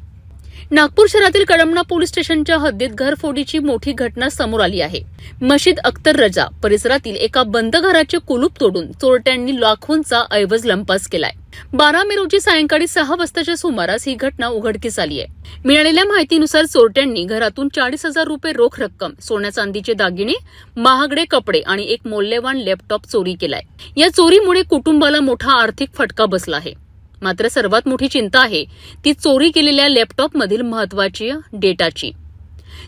नागपूर शहरातील कळमना पोलीस स्टेशनच्या हद्दीत घरफोडीची मोठी घटना समोर आली आहे. मशीद अख्तर रजा परिसरातील एका बंद घराचे कुलूप तोडून चोरट्यांनी लाखोंचा ऐवज लंपास केलाय. 12 मे रोजी सायंकाळी 6 वाजताच्या सुमारास ही घटना उघडकीस आली आहे. मिळालेल्या माहितीनुसार चोरट्यांनी घरातून 40,000 रुपये रोख रक्कम, सोन्या चांदीचे दागिने, महागडे कपडे आणि एक मौल्यवान लॅपटॉप चोरी केलाय. या चोरीमुळे कुटुंबाला मोठा आर्थिक फटका बसला आहे. मात्र सर्वात मोठी चिंता आहे ती चोरी केलेल्या लॅपटॉपमधील महत्वाची डेटाची.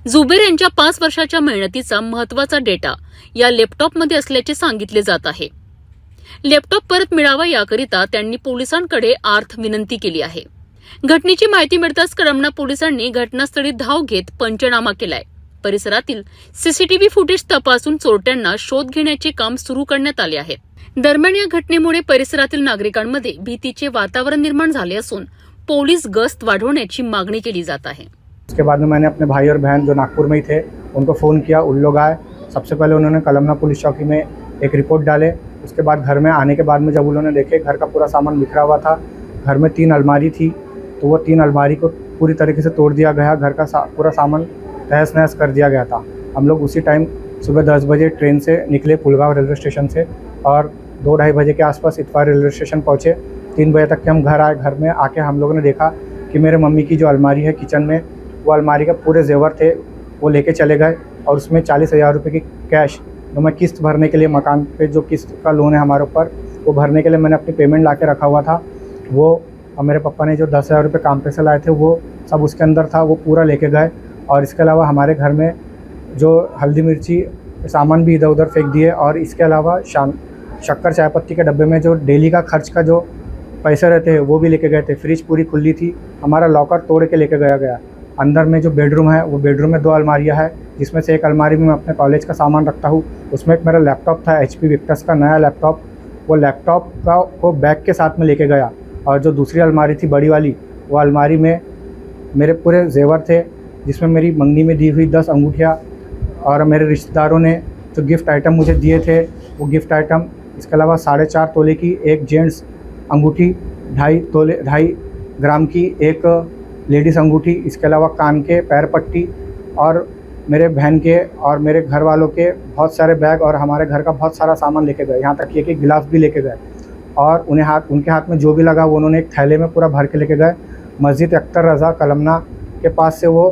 जुबेर यांच्या 5 वर्षाच्या मेहनतीचा महत्वाचा डेटा या लॅपटॉपमध्ये असल्याचे सांगितले जात आहे. लॅपटॉप परत मिळावा याकरिता त्यांनी पोलिसांकडे आर्थ विनंती केली आहे. घटनेची माहिती मिळताच कळमना पोलिसांनी घटनास्थळी धाव घेत पंचनामा केलाय. परिसरातील सीसीटीव्ही फुटेज तपासून चोरट्यांना शोध घेण्याचे काम सुरू करण्यात आले आहे. दरम्यान या घटनेमुळे परिसरातील नागरिकांमध्ये भीतीचे वातावरण निर्माण झाले असून पोलीस गस्त वाढवण्याची मागणी केली जात आहे. उसके बाद में मैंने अपने भाई और बहन जो नागपुर में ही थे उनको फ़ोन किया. उन लोग आए. सबसे पहले उन्होंने कलमना पुलिस चौकी में एक रिपोर्ट डाले. उसके बाद घर में आने के बाद में जब उन्होंने देखे घर का पूरा सामान बिखरा हुआ था, घर में 3 अलमारी थी, तो वो 3 अलमारी को पूरी तरीके से तोड़ दिया गया. घर का पूरा सामान तहस नहस कर दिया गया था. हम लोग उसी टाइम सुबह 10 बजे ट्रेन से निकले पुलगांव रेलवे स्टेशन से और 2-2:30 बजे के आसपास इतवार रेलवे स्टेशन पहुँचे. 3 बजे तक के हम घर आए. घर में आके हम लोगों ने देखा कि मेरे मम्मी की जो अलमारी है किचन में, वो अलमारी के पूरे जेवर थे वो लेके चले गए और उसमें 40,000 रुपये की कैश जो मैं किस्त भरने के लिए, मकान पे जो किस्त का लोन है हमारे ऊपर, वो भरने के लिए मैंने अपनी पेमेंट ला के रखा हुआ था, वो और मेरे पापा ने जो 10,000 रुपये काम पे से लाए थे वो सब उसके अंदर था, वो पूरा लेके गए. और इसके अलावा हमारे घर में जो हल्दी मिर्ची सामान भी इधर उधर फेंक दिए. और इसके अलावा शक्कर चाय पत्ती के डब्बे में जो डेली का खर्च का जो पैसे रहते हैं वो भी लेके गए थे. फ्रिज पूरी खुली थी. हमारा लॉकर तोड़ के लेके गया. अंदर में जो बेडरूम है वो बेडरूम में 2 अलमारियाँ हैं, जिसमें से एक अलमारी में मैं अपने कॉलेज का सामान रखता हूँ. उसमें एक मेरा लैपटॉप था HP विक्टस का नया लैपटॉप, वो लैपटॉप को बैग के साथ में लेके गया. और जो दूसरी अलमारी थी बड़ी वाली, वो अलमारी में मेरे पूरे जेवर थे, जिसमें मेरी मंगनी में दी हुई 10 अंगूठियाँ और मेरे रिश्तेदारों ने जो गिफ्ट आइटम मुझे दिए थे वो गिफ्ट आइटम. इसके अलावा 4.5 तोले की एक जेंट्स अंगूठी, 2.5 ग्राम की एक लेडीज़ अंगूठी, इसके अलावा कान के पैर पट्टी और मेरे बहन के और मेरे घर वालों के बहुत सारे बैग और हमारे घर का बहुत सारा सामान लेके गए. यहाँ तक कि एक गिलास भी लेके गए. और उनके हाथ में जो भी लगा वो उन्होंने एक थैले में पूरा भर के लेके गए. मस्जिद अख्तर रज़ा कलमना के पास से वो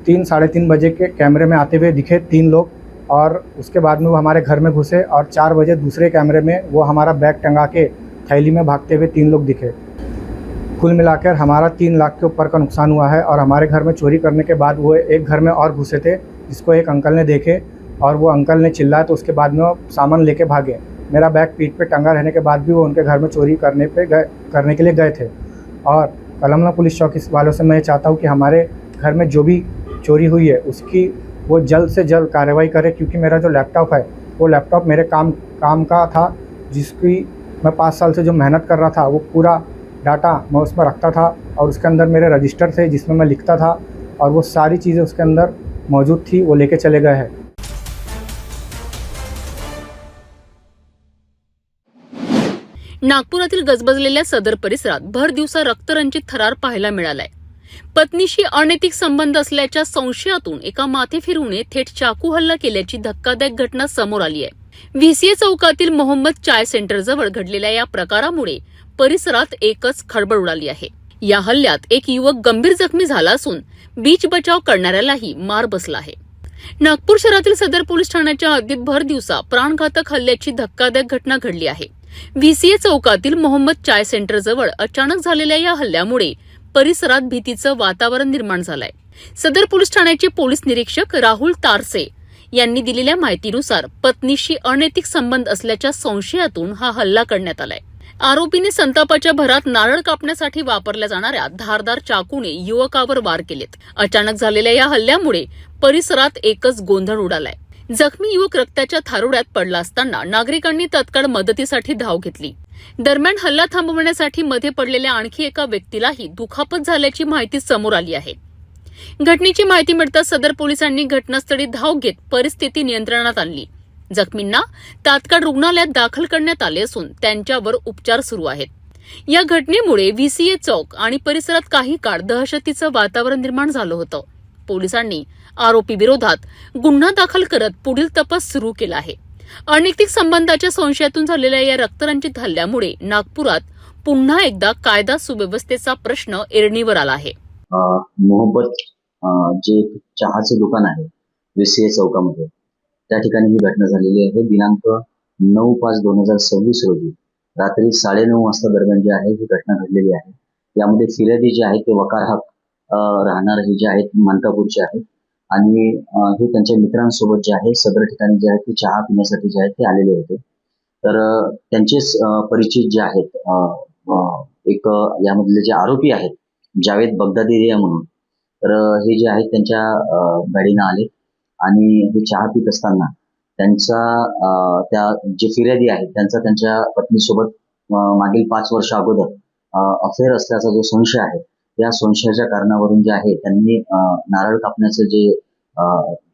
3-3:30 बजे के कैमरे में आते हुए दिखे 3 लोग. और उसके बाद में वो हमारे घर में घुसे और 4 बजे दूसरे कैमरे में वो हमारा बैग टंगा के थैली में भागते हुए 3 लोग दिखे. कुल मिलाकर हमारा 3 लाख के ऊपर का नुकसान हुआ है. और हमारे घर में चोरी करने के बाद वो एक घर में और घुसे थे, जिसको एक अंकल ने देखे और वो अंकल ने चिल्लाया, तो उसके बाद में वो सामान लेके भागे. मेरा बैग पीठ पे टंगा रहने के बाद भी वो उनके घर में चोरी करने के लिए गए थे. और कलमना पुलिस चौकी वालों से मैं चाहता हूँ कि हमारे घर में जो भी चोरी हुई है उसकी वो जल्द से जल्द कार्रवाई करे, क्योंकि मेरा जो लैपटॉप है वो लैपटॉप मेरे काम का था, जिसकी मैं 5 साल से जो मेहनत कर रहा था वो पूरा डाटा मैं उसमें रखता था. और उसके अंदर मेरे रजिस्टर थे जिसमें मैं लिखता था और वो सारी चीज़ें उसके अंदर मौजूद थी, वो लेके चले गए हैं. नागपुरातील गजबजलेल्या सदर परिसरात भर दिवसा रक्तरंजित थरार पाहायला मिळालाय. पत्नीशी अनैतिक संबंध असल्याच्या संशयातून एका माथेफिरूने थेट चाकू हल्ला केल्याची धक्कादायक घटना समोर आली आहे। व्हीसीए चौकातील मोहम्मद चाय सेंटरजवळ घडलेल्या या प्रकारामुळे परिसरात एकच खळबळ उडाली आहे। या हल्ल्यात एक युवक गंभीर जखमी झाला असून बीच बचाव करणाऱ्यालाही मार बसला आहे। नागपूर शहरातील सदर पोलीस ठाण्याच्या हद्दीत भर दिवसा प्राणघातक हल्ल्याची धक्कादायक घटना घडली आहे। व्हीसीए चौकातील मोहम्मद चाय सेंटरजवळ अचानक झालेल्या या हल्ल्यामुळे परिसरात भीतीचं वातावरण निर्माण झालंय। सदर पोलीस ठाण्याचे पोलीस निरीक्षक राहुल तारसे यांनी दिलेल्या माहितीनुसार पत्नीशी अनैतिक संबंध असल्याच्या संशयातून हा हल्ला करण्यात आलाय। आरोपीने संतापाच्या भरात नारळ कापण्यासाठी वापरल्या जाणाऱ्या धारदार चाकूने युवकावर वार केलेत। अचानक झालेल्या या हल्ल्यामुळे परिसरात एकच गोंधळ उडालाय। जखमी युवक रक्ताच्या थारोड्यात पडला असताना नागरिकांनी तत्काळ मदतीसाठी धाव घेतली। दरम्यान हल्ला थांबवण्यासाठी मध्ये पडलेल्या आणखी एका व्यक्तीलाही दुखापत झाल्याची माहिती समोर आली आहे। घटनेची माहिती मिळताच सदर पोलिसांनी घटनास्थळी धाव घेत परिस्थिती नियंत्रणात आणली। जखमींना तात्काळ रुग्णालयात दाखल करण्यात आले असून त्यांच्यावर उपचार सुरू आहेत। या घटनेमुळे व्हीसीए चौक आणि परिसरात काही काळ दहशतीचं वातावरण निर्माण झालं होतं। पोलिसांनी आरोपी विरोधात गुन्हा दाखल करत पुढील तपास सुरू केला आहे। अनैतिक संबंधाच्या संशयातून झालेल्या या रक्तरंजित हल्ल्यामुळे नागपुरात पुन्हा एकदा कायदा सुव्यवस्थेचा प्रश्न ऐरणीवर आला आहे। मोहब्बत जे चहाचे दुकान आहे व्हीसीए चौकामध्ये, त्या ठिकाणी ही घटना झालेली आहे। दिनांक 9/5/2026 रोजी रात्री 9:30 वाजता दरम्यान जे आहे ही घटना घडलेली आहे। यामध्ये फिर्यादी जे आहे ते वकार हक राहणार हे जे आहेत मानकापूरचे आहेत आणि हे त्यांच्या मित्रांसोबत जे आहे सदर ठिकाणी जे आहे ते चहा पिण्यासाठी जे आहे ते आलेले होते। तर त्यांचेच परिचित जे आहेत एक यामधले जे आरोपी आहेत जावेद बगदादी म्हणून, तर हे जे आहेत त्यांच्या गाडीनं आले आणि हे चहा पित असताना त्यांचा त्या जे फिर्यादी आहेत त्यांचा त्यांच्या पत्नीसोबत मागील 5 वर्ष अगोदर अफेअर असल्याचा जो संशय आहे, या संशयाच्या कारणावरून जे आहे त्यांनी नारळ कापण्याचं जे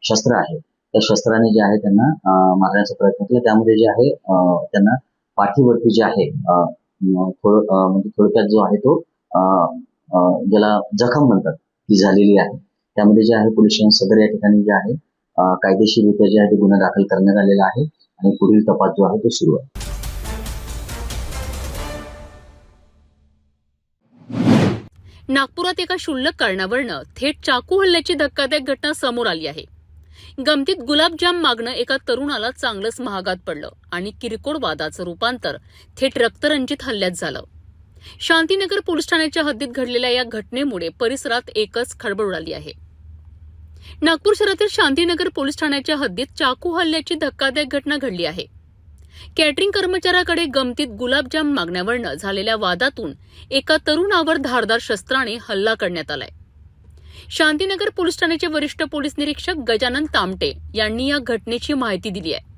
शस्त्र आहे त्या शस्त्राने जे आहे त्यांना मारण्याचा प्रयत्न केला। त्यामध्ये जे आहे त्यांना पाठीवरती जे आहे म्हणजे थोडक्यात जो आहे तो ज्याला जखम म्हणतात ती झालेली आहे। त्यामध्ये जे आहे पोलीस सदर या ठिकाणी जे आहे कायदेशीररित्या जे आहे ते गुन्हा दाखल करण्यात आलेला आहे आणि पुढील तपास जो आहे तो सुरू आहे। नागपुरात एका क्षुल्लक कारणावरून थेट चाकू हल्ल्याची धक्कादायक घटना समोर आली आहे। गमतीत गुलाबजाम मागणं एका तरुणाला चांगलंच महागात पडलं आणि किरकोळ वादाचं रूपांतर थेट रक्तरंजित हल्ल्यात झालं। शांतीनगर पोलीस ठाण्याच्या हद्दीत घडलेल्या या घटनेमुळे परिसरात एकच खळबळ उडाली आहे। नागपूर शहरातील शांतीनगर पोलीस ठाण्याच्या हद्दीत चाकू हल्ल्याची धक्कादायक घटना घडली आहे। कॅटरिंग कर्मचाऱ्याकडे गमतीत गुलाबजाम मागण्यावरून झालेल्या वादातून एका तरुणावर धारदार शस्त्राने हल्ला करण्यात आलाय। शांतीनगर पोलीस ठाण्याचे वरिष्ठ पोलीस निरीक्षक गजानन तामटे यांनी या घटनेची माहिती दिली आहे।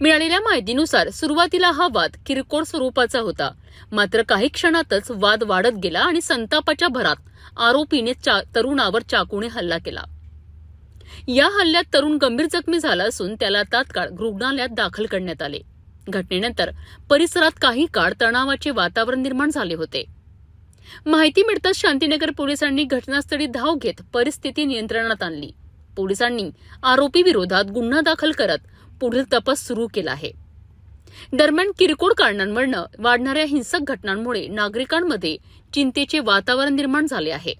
मिळालेल्या माहितीनुसार सुरुवातीला हा वाद किरकोळ स्वरूपाचा होता, मात्र काही क्षणातच वाद वाढत गेला आणि संतापाच्या भरात आरोपीने तरुणावर चाकूने हल्ला केला। या हल्ल्यात तरुण गंभीर जखमी झाला असून त्याला तात्काळ रुग्णालयात दाखल करण्यात आले। घटनेनंतर परिसरात काही काळ तणावाचे वातावरण निर्माण झाले होते। माहिती मिळताच शांतीनगर पोलिसांनी घटनास्थळी धाव घेत परिस्थिती नियंत्रणात आणली। पोलिसांनी आरोपी विरोधात गुन्हा दाखल करत पुढील तपास सुरू केला आहे। दरम्यान किरकोळ कारणांवरून वाढणाऱ्या हिंसक घटनांमुळे नागरिकांमध्ये चिंतेचे वातावरण निर्माण झाले आहे।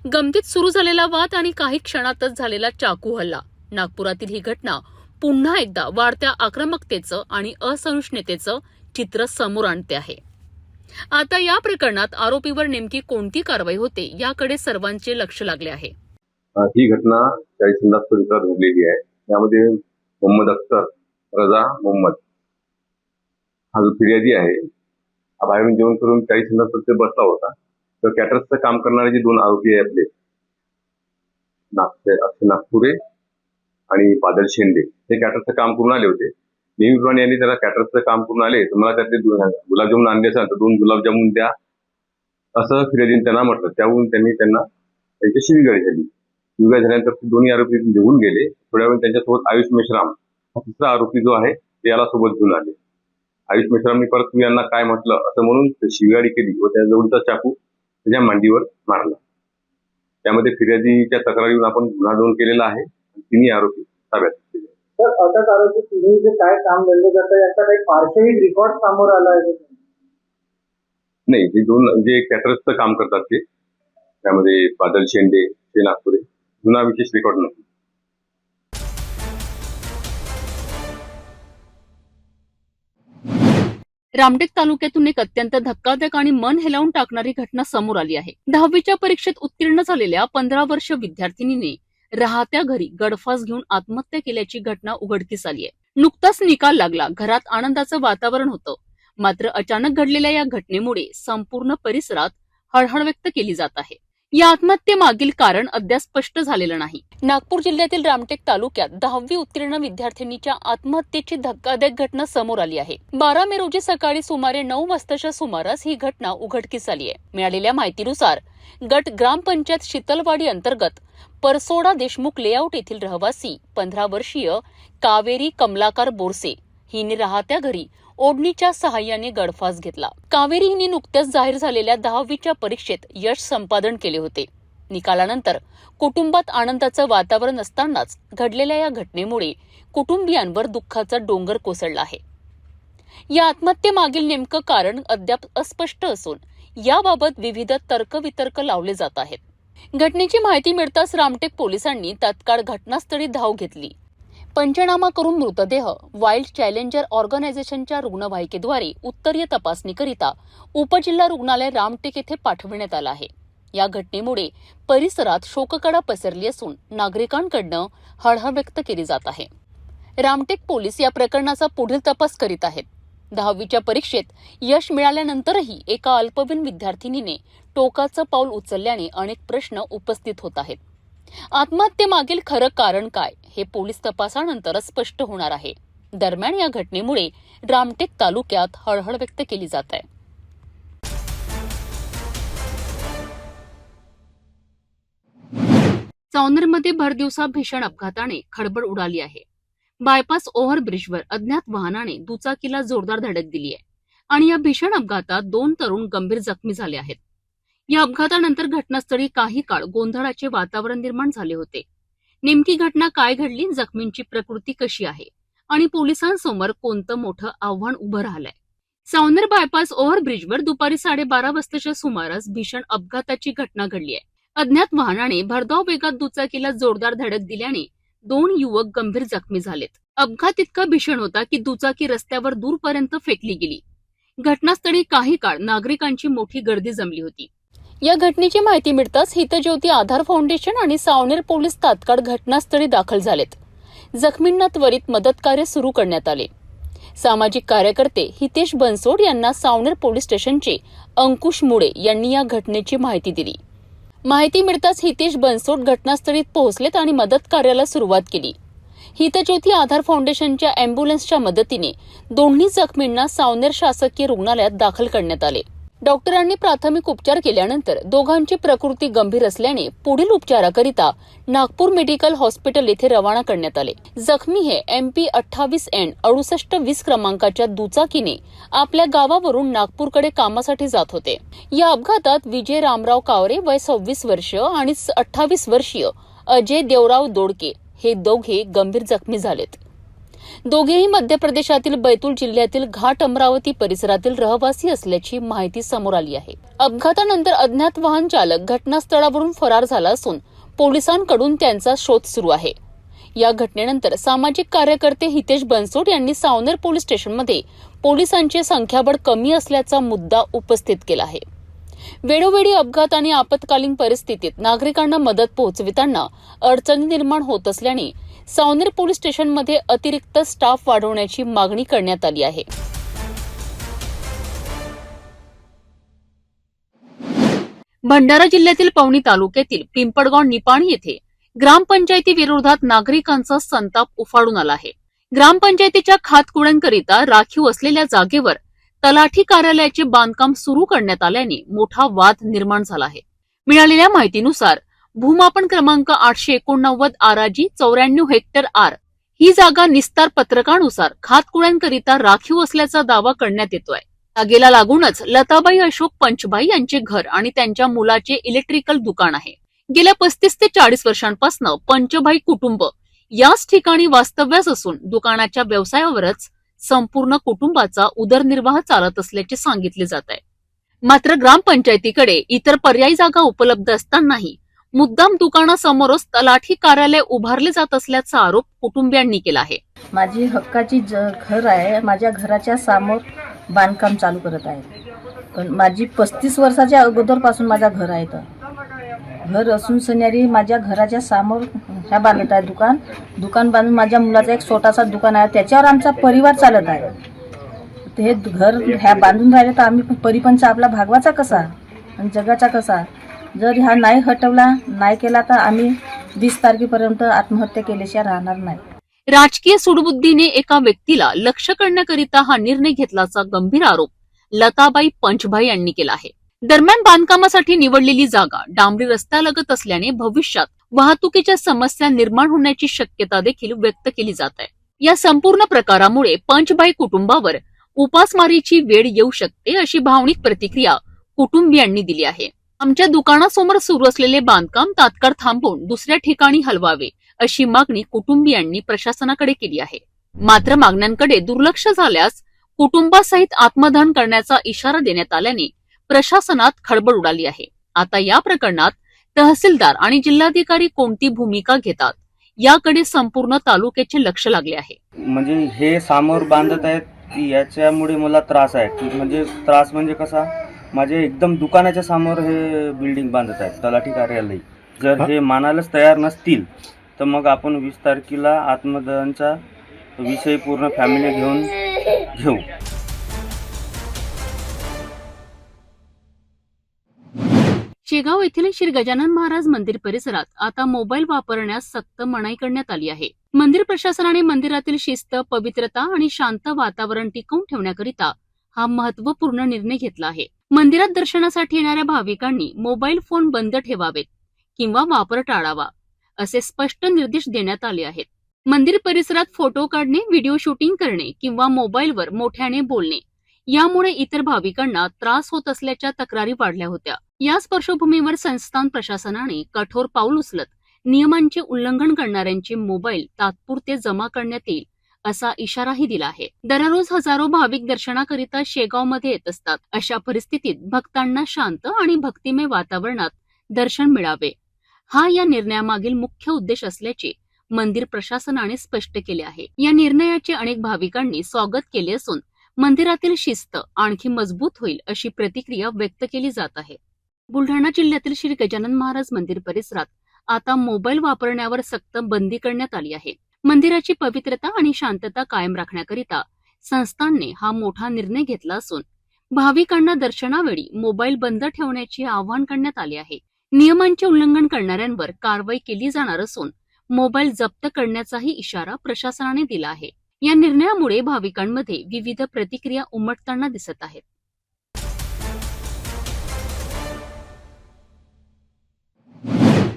गमतीत सुरू झालेला वाद आणि काही क्षणातच झालेला चाकू हल्ला, नागपुरातील ही घटना पुन्हा एकदा वाढत्या आक्रमकतेचं आणि असहिष्णुतेचं चित्र समोर आणते आहे। आता या प्रकरणात आरोपीवर नेमकी कोणती कारवाई होते याकडे सर्वांचे लक्ष लागले आहे। ही घटना 40 परिसरात घडलेली आहे। यामध्ये मोहम्मद अख्तर रजा मोहम्मद हा जो फिर्यादी आहे हा बाहेरून जेवण करून 40 परिसरात बसला होता। तर कॅटरर्सचं काम करणारे जे 2 आरोपी आहे आपले नागपुरे आणि बादल शेंडे, ते कॅटरर्सचं काम करून आले होते। नेहमीप्रमाणे यांनी त्याला कॅटरर्सचं काम करून आले तर मला त्यातले गुलाबजामुन आणले असेल तर 2 गुलाबजामुन द्या असं फिर्यादीने त्यांना म्हटलं। त्याहून त्यांनी त्यांना त्यांची शिवीगाळी झाली। शिवीगाळी झाल्यानंतर ते दोन्ही आरोपी निघून गेले। थोड्या वेळ त्यांच्यासोबत आयुष मेश्राम हा तिसरा आरोपी जो आहे ते याला सोबत घेऊन आले। आयुष मेश्रामनी परत तुम्ही यांना काय म्हटलं असं म्हणून शिवीगाळी केली व त्या जवळचा चाकू त्याच्या मांडीवर मारला. त्यामध्ये फिर्यादीच्या तक्रारीवरून आपण गुन्हा नोंद केलेला आहे. तिन्ही आरोपी ताब्यात घेतले. तर अटक आरोपी तुम्ही जे काय काम धंदे करता याचा काही फारसाही रेकॉर्ड समोर आला आहे? नाही, हे दोन जे कॅटरर्सचं काम करतात ते, त्यामध्ये बादल शेंडे, ते नागपुरे, गुन्हा विशेष रेकॉर्ड नाही. रामटेक तालुक्यातून एक अत्यंत धक्कादायक आणि मन हेलावून टाकणारी घटना समोर आली आहे. 10वीच्या परीक्षेत उत्तीर्ण झालेल्या 15 वर्ष विद्यार्थिनीने राहत्या घरी गळफास घेऊन आत्महत्या केल्याची घटना उघडकीस आली आहे. नुकताच निकाल लागला, घरात आनंदाचं वातावरण होतं. मात्र अचानक घडलेल्या या घटनेमुळे संपूर्ण परिसरात हळहळ व्यक्त केली जात आहे. या आत्महत्येमागील कारण अद्याप स्पष्ट झालेलं नाही. नागपूर जिल्ह्यातील रामटेक तालुक्यात 10वी उत्तीर्ण विद्यार्थिनीच्या आत्महत्येची धक्कादायक घटना समोर आली आहे. 12 मे रोजी सकाळी सुमारे 9 वाजताच्या सुमारास ही घटना उघडकीस आली आहे. मिळालेल्या माहितीनुसार गट ग्रामपंचायत शीतलवाडी अंतर्गत परसोडा देशमुख लेआउट येथील रहिवासी 15 वर्षीय कावेरी कमलाकर बोरसे हिने राहत्या घरी ओढणीच्या सहाय्याने गळफास घेतला. कावेरी हिने नुकत्याच जाहीर झालेल्या 10वीच्या परीक्षेत यश संपादन केले होते. निकालानंतर कुटुंबात आनंदाचं वातावरण असतानाच घडलेल्या या घटनेमुळे कुटुंबियांवर दुःखाचा डोंगर कोसळला आहे. या आत्महत्येमागील नेमकं कारण अद्याप अस्पष्ट असून याबाबत विविध तर्कवितर्क लावले जात आहेत. घटनेची माहिती मिळताच रामटेक पोलिसांनी तात्काळ घटनास्थळी धाव घेतली. पंचनामा करून मृतदेह वाईल्ड चॅलेंजर ऑर्गनायझेशनच्या रुग्णवाहिकेद्वारे उत्तरीय तपासणीकरिता उपजिल्हा रुग्णालय रामटेक येथे पाठविण्यात आला आहे. या घटनेमुळे परिसरात शोककळा पसरली असून नागरिकांकडून हळहळ व्यक्त केली जात आहे. रामटेक पोलीस या प्रकरणाचा पुढील तपास करीत आहेत. 10वीच्या परीक्षेत यश मिळाल्यानंतरही एका अल्पवयीन विद्यार्थिनीने टोकाचं पाऊल उचलल्याने अनेक प्रश्न उपस्थित होत आहेत. आत्महत्येमागील खरं कारण काय हे पोलीस तपासानंतरच स्पष्ट होणार आहे. दरम्यान या घटनेमुळे रामटेक तालुक्यात हळहळ व्यक्त केली जात आहे. चावनेरमध्ये भरदिवसा भीषण अपघाताने खळबळ उडाली आहे. बायपास ओव्हरब्रिजवर अज्ञात वाहनाने दुचाकीला जोरदार धडक दिली आहे आणि या भीषण अपघातात 2 तरुण गंभीर जखमी झाले आहेत. या अपघातानंतर घटनास्थळी काही काळ गोंधळाचे वातावरण निर्माण झाले होते. नेमकी घटना काय घडली, जखमींची प्रकृती कशी आहे आणि पोलिसांसमोर कोणतं मोठं आव्हान उभं राहिलंय? चावनेर बायपास ओव्हरब्रिजवर दुपारी 12:30 वाजताच्या सुमारास भीषण अपघाताची घटना घडली आहे. अज्ञात वाहनाने भरधाव वेगात दुचाकीला जोरदार धडक दिल्याने 2 युवक गंभीर जखमी झालेत. अपघात इतका भीषण होता की दुचाकी रस्त्यावर दूरपर्यंत फेकली गेली. घटनास्थळी काही काळ नागरिकांची मोठी गर्दी जमली होती. या घटनेची माहिती मिळताच हितज्योती आधार फाउंडेशन आणि सावनेर पोलीस तात्काळ घटनास्थळी दाखल झालेत. जखमींना त्वरित मदत कार्य सुरू करण्यात आले. सामाजिक कार्यकर्ते हितेश बनसोड यांना सावनेर पोलीस स्टेशनचे अंकुश मुळे यांनी या घटनेची माहिती दिली. माहिती मिळताच हितेश बनसोड घटनास्थळी पोहोचलेत आणि मदत कार्याला सुरुवात केली. हितज्योती आधार फाउंडेशनच्या अँब्युलन्सच्या मदतीने दोन्ही जखमींना सावनेर शासकीय रुग्णालयात दाखल करण्यात आले. डॉक्टरांनी प्राथमिक उपचार केल्यानंतर दोघांची प्रकृती गंभीर असल्याने पुढील उपचाराकरिता नागपूर मेडिकल हॉस्पिटल येथे रवाना करण्यात आले. जखमी हे MP 28N 6820 क्रमांकाच्या दुचाकीने आपल्या गावावरून नागपूरकडे कामासाठी जात होते. या अपघातात विजय रामराव कावरे वय 26 वर्ष आणि 28 वर्षीय अजय देवराव दोडके हे दोघे गंभीर जखमी झालेत. दोघेही मध्य प्रदेशातील बैतूल जिल्ह्यातील घाट अमरावती परिसरातील रहिवासी असल्याची माहिती समोर आली आहे. अपघातानंतर अज्ञात वाहन चालक घटनास्थळावरून फरार झाला असून पोलिसांकडून त्यांचा शोध सुरू आहे. या घटनेनंतर सामाजिक कार्यकर्ते हितेश बनसोड यांनी सावनेर पोलीस स्टेशनमध्ये पोलिसांचे संख्याबळ कमी असल्याचा मुद्दा उपस्थित केला आहे. वेळोवेळी अपघात आणि आपत्कालीन परिस्थितीत नागरिकांना मदत पोहोचविताना अडचणी निर्माण होत असल्याने सावनेर पोलीस स्टेशनमध्ये अतिरिक्त स्टाफ वाढवण्याची मागणी करण्यात आली आहे. भंडारा जिल्ह्यातील पवनी तालुक्यातील पिंपळगाव निपाणी येथे ग्रामपंचायतीविरोधात नागरिकांचा संताप उफाळून आला आहे. ग्रामपंचायतीच्या खातकुड्यांकरिता राखीव असलेल्या जागेवर तलाठी कार्यालयाचे बांधकाम सुरू करण्यात आल्याने मोठा वाद निर्माण झाला आहे. मिळालेल्या माहितीनुसार भूमापन क्रमांक 889 आराजी 94 हेक्टर आर ही जागा निस्तार पत्रकानुसार खातकुड्यांकरिता राखीव असल्याचा दावा करण्यात येतोय. जागेला लागूनच लताबाई अशोक पंचबाई यांचे घर आणि त्यांच्या मुलाचे इलेक्ट्रिकल दुकान आहे. गेल्या 35 ते 40 वर्षांपासून पंचबाई कुटुंब याच ठिकाणी वास्तव्यास असून दुकानाच्या व्यवसायावरच संपूर्ण कुटुंबाचा उदरनिर्वाह चालत असल्याचे सांगितले जात आहे. मात्र ग्रामपंचायतीकडे इतर पर्यायी जागा उपलब्ध असतानाही मुद्दाम दुकानासमोरच तलाठी कार्यालय उभारले जात असल्याचा आरोप कुटुंबियांनी केला आहे. माझी हक्काची घर आहे. माझ्या घराच्या समोर बांधकाम चालू करत आहे. पण माझी 35 वर्षाच्या अगोदरपासून माझा घर आहे. तर घर असून सन्यारी माझ्या घराच्या समोर ह्या बांधत आहे दुकान बांधून माझ्या मुलाचा एक छोटासा दुकान आहे. त्याच्यावर आमचा परिवार चालत आहे. हे घर ह्या बांधून राहिले तर आम्ही परिपंच आपला भागवाचा कसा आणि जगाचा कसा. जर ह्या नाही हटवला नाही केला तर आम्ही 20 तारखेपर्यंत आत्महत्या केल्याशिवाय राहणार नाही. राजकीय सुडबुद्धीने एका व्यक्तीला लक्ष्य करण्याकरिता हा निर्णय घेतल्याचा गंभीर आरोप लताबाई पंचभाई यांनी केला आहे. दरम्यान बांधकामासाठी निवडलेली जागा डांबरी रस्त्यालगत असल्याने भविष्यात वाहतुकीच्या समस्या निर्माण होण्याची शक्यता देखील व्यक्त केली जात आहे. या संपूर्ण प्रकारामुळे पंचभाई कुटुंबावर उपासमारीची वेळ येऊ शकते अशी भावनिक प्रतिक्रिया कुटुंबियांनी दिली आहे. आमच्या दुकानासमोर सुरू असलेले बांधकाम तात्काळ थांबवून दुसऱ्या ठिकाणी हलवावे अशी मागणी कुटुंबियांनी प्रशासनाकडे केली आहे. मात्र मागण्यांकडे दुर्लक्ष झाल्यास कुटुंबासहित आत्मदहन करण्याचा इशारा देण्यात आल्याने प्रशासनात खळबळ उडाली आहे. आता या प्रकरणात तहसीलदार आणि जिल्हाधिकारी कोणती भूमिका घेतात याकडे संपूर्ण तालुक्याचे लक्ष लागले आहे. म्हणजे हे समोर बांधत आहेत याच्यामुळे मला त्रास आहे. म्हणजे त्रास म्हणजे कसा, माझे एकदम दुकानाच्या समोर हे बिल्डिंग बांधत आहेत तलाठी कार्यालय. जर हे मानायलाच तयार नसतील तर मग आपण 20 तारखेला आत्मदहनचा विषय पूर्ण फॅमिली घेऊ. शेगाव येथील श्री गजानन महाराज मंदिर परिसरात आता मोबाईल वापरण्यास सक्त मनाई करण्यात आली आहे. मंदिर प्रशासनाने मंदिरातील शिस्त, पवित्रता आणि शांत वातावरण टिकवून ठेवण्याकरिता हा महत्वपूर्ण निर्णय घेतला आहे. मंदिरात दर्शनासाठी येणाऱ्या भाविकांनी मोबाईल फोन बंद ठेवावेत किंवा वापर टाळावा असे स्पष्ट निर्देश देण्यात आले आहेत. मंदिर परिसरात फोटो काढणे, व्हिडिओ शूटिंग करणे किंवा मोबाईलवर मोठ्याने बोलणे यामुळे इतर भाविकांना त्रास होत असल्याच्या तक्रारी वाढल्या होत्या. याच पार्श्वभूमीवर संस्थान प्रशासनाने कठोर पाऊल उचलत नियमांचे उल्लंघन करणाऱ्यांचे मोबाईल तात्पुरते जमा करण्यात येईल असा इशाराही दिला आहे. दररोज हजारो भाविक दर्शनाकरिता शेगावमध्ये येत असतात. अशा परिस्थितीत भक्तांना शांत आणि भक्तिमय वातावरणात दर्शन मिळावे हा या निर्णयामागील मुख्य उद्देश असल्याचे मंदिर प्रशासनाने स्पष्ट केले आहे. या निर्णयाचे अनेक भाविकांनी स्वागत केले असून मंदिरातील शिस्त आणखी मजबूत होईल अशी प्रतिक्रिया व्यक्त केली जात आहे. बुलढाणा जिल्ह्यातील श्री गजानन महाराज मंदिर परिसरात आता मोबाईल वापरण्यावर सक्त बंदी करण्यात आली आहे. मंदिराची पवित्रता आणि शांतता कायम राखण्याकरिता संस्थानने हा मोठा निर्णय घेतला असून भाविकांना दर्शनावेळी मोबाईल बंद ठेवण्याचे आवाहन करण्यात आले आहे. नियमांचे उल्लंघन करणाऱ्यांवर कारवाई केली जाणार असून मोबाईल जप्त करण्याचाही इशारा प्रशासनाने दिला आहे. या निर्णयामुळे भाविकांमध्ये विविध प्रतिक्रिया उमटताना दिसत आहेत.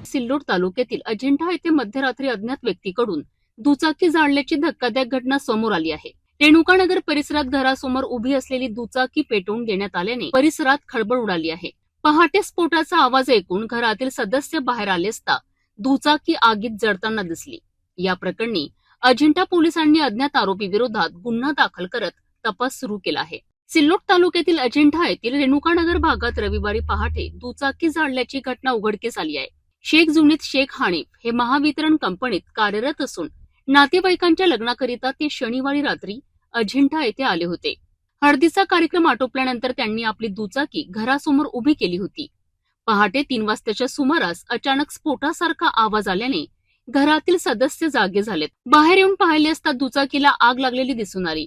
सिल्लोड तालुक्यातील अजिंठा येथे मध्यरात्री अज्ञात व्यक्तीकडून दुचाकी जाळल्याची धक्कादायक घटना समोर आली आहे. रेणुकानगर परिसरात घरासमोर उभी असलेली दुचाकी पेटवून देण्यात आल्याने परिसरात खळबळ उडाली आहे. पहाटे स्फोटाचा आवाज ऐकून घरातील सदस्य बाहेर आले असता दुचाकी आगीत जळताना दिसली. या प्रकरणी अजिंठा पोलिसांनी अज्ञात आरोपी विरोधात गुन्हा दाखल करत तपास सुरू केला आहे. सिल्लोड तालुक्यातील अजिंठा येथील रेणुकानगर भागात रविवारी पहाटे दुचाकी जाळल्याची घटना उघडकीस आली आहे. शेख जुनीद शेख हानिफ हे महावितरण कंपनीत कार्यरत असून नातेवाईकांच्या लग्नाकरिता ते शनिवारी रात्री अजिंठा येथे आले होते. हळदीचा कार्यक्रम आटोपल्यानंतर त्यांनी आपली दुचाकी घरासमोर उभी केली होती. पहाटे 3 वाजताच्या सुमारास अचानक स्फोटासारखा आवाज आल्याने घरातील सदस्य जागे झालेत. बाहेर येऊन पाहिले असता दुचाकीला आग लागलेली दिसून आली.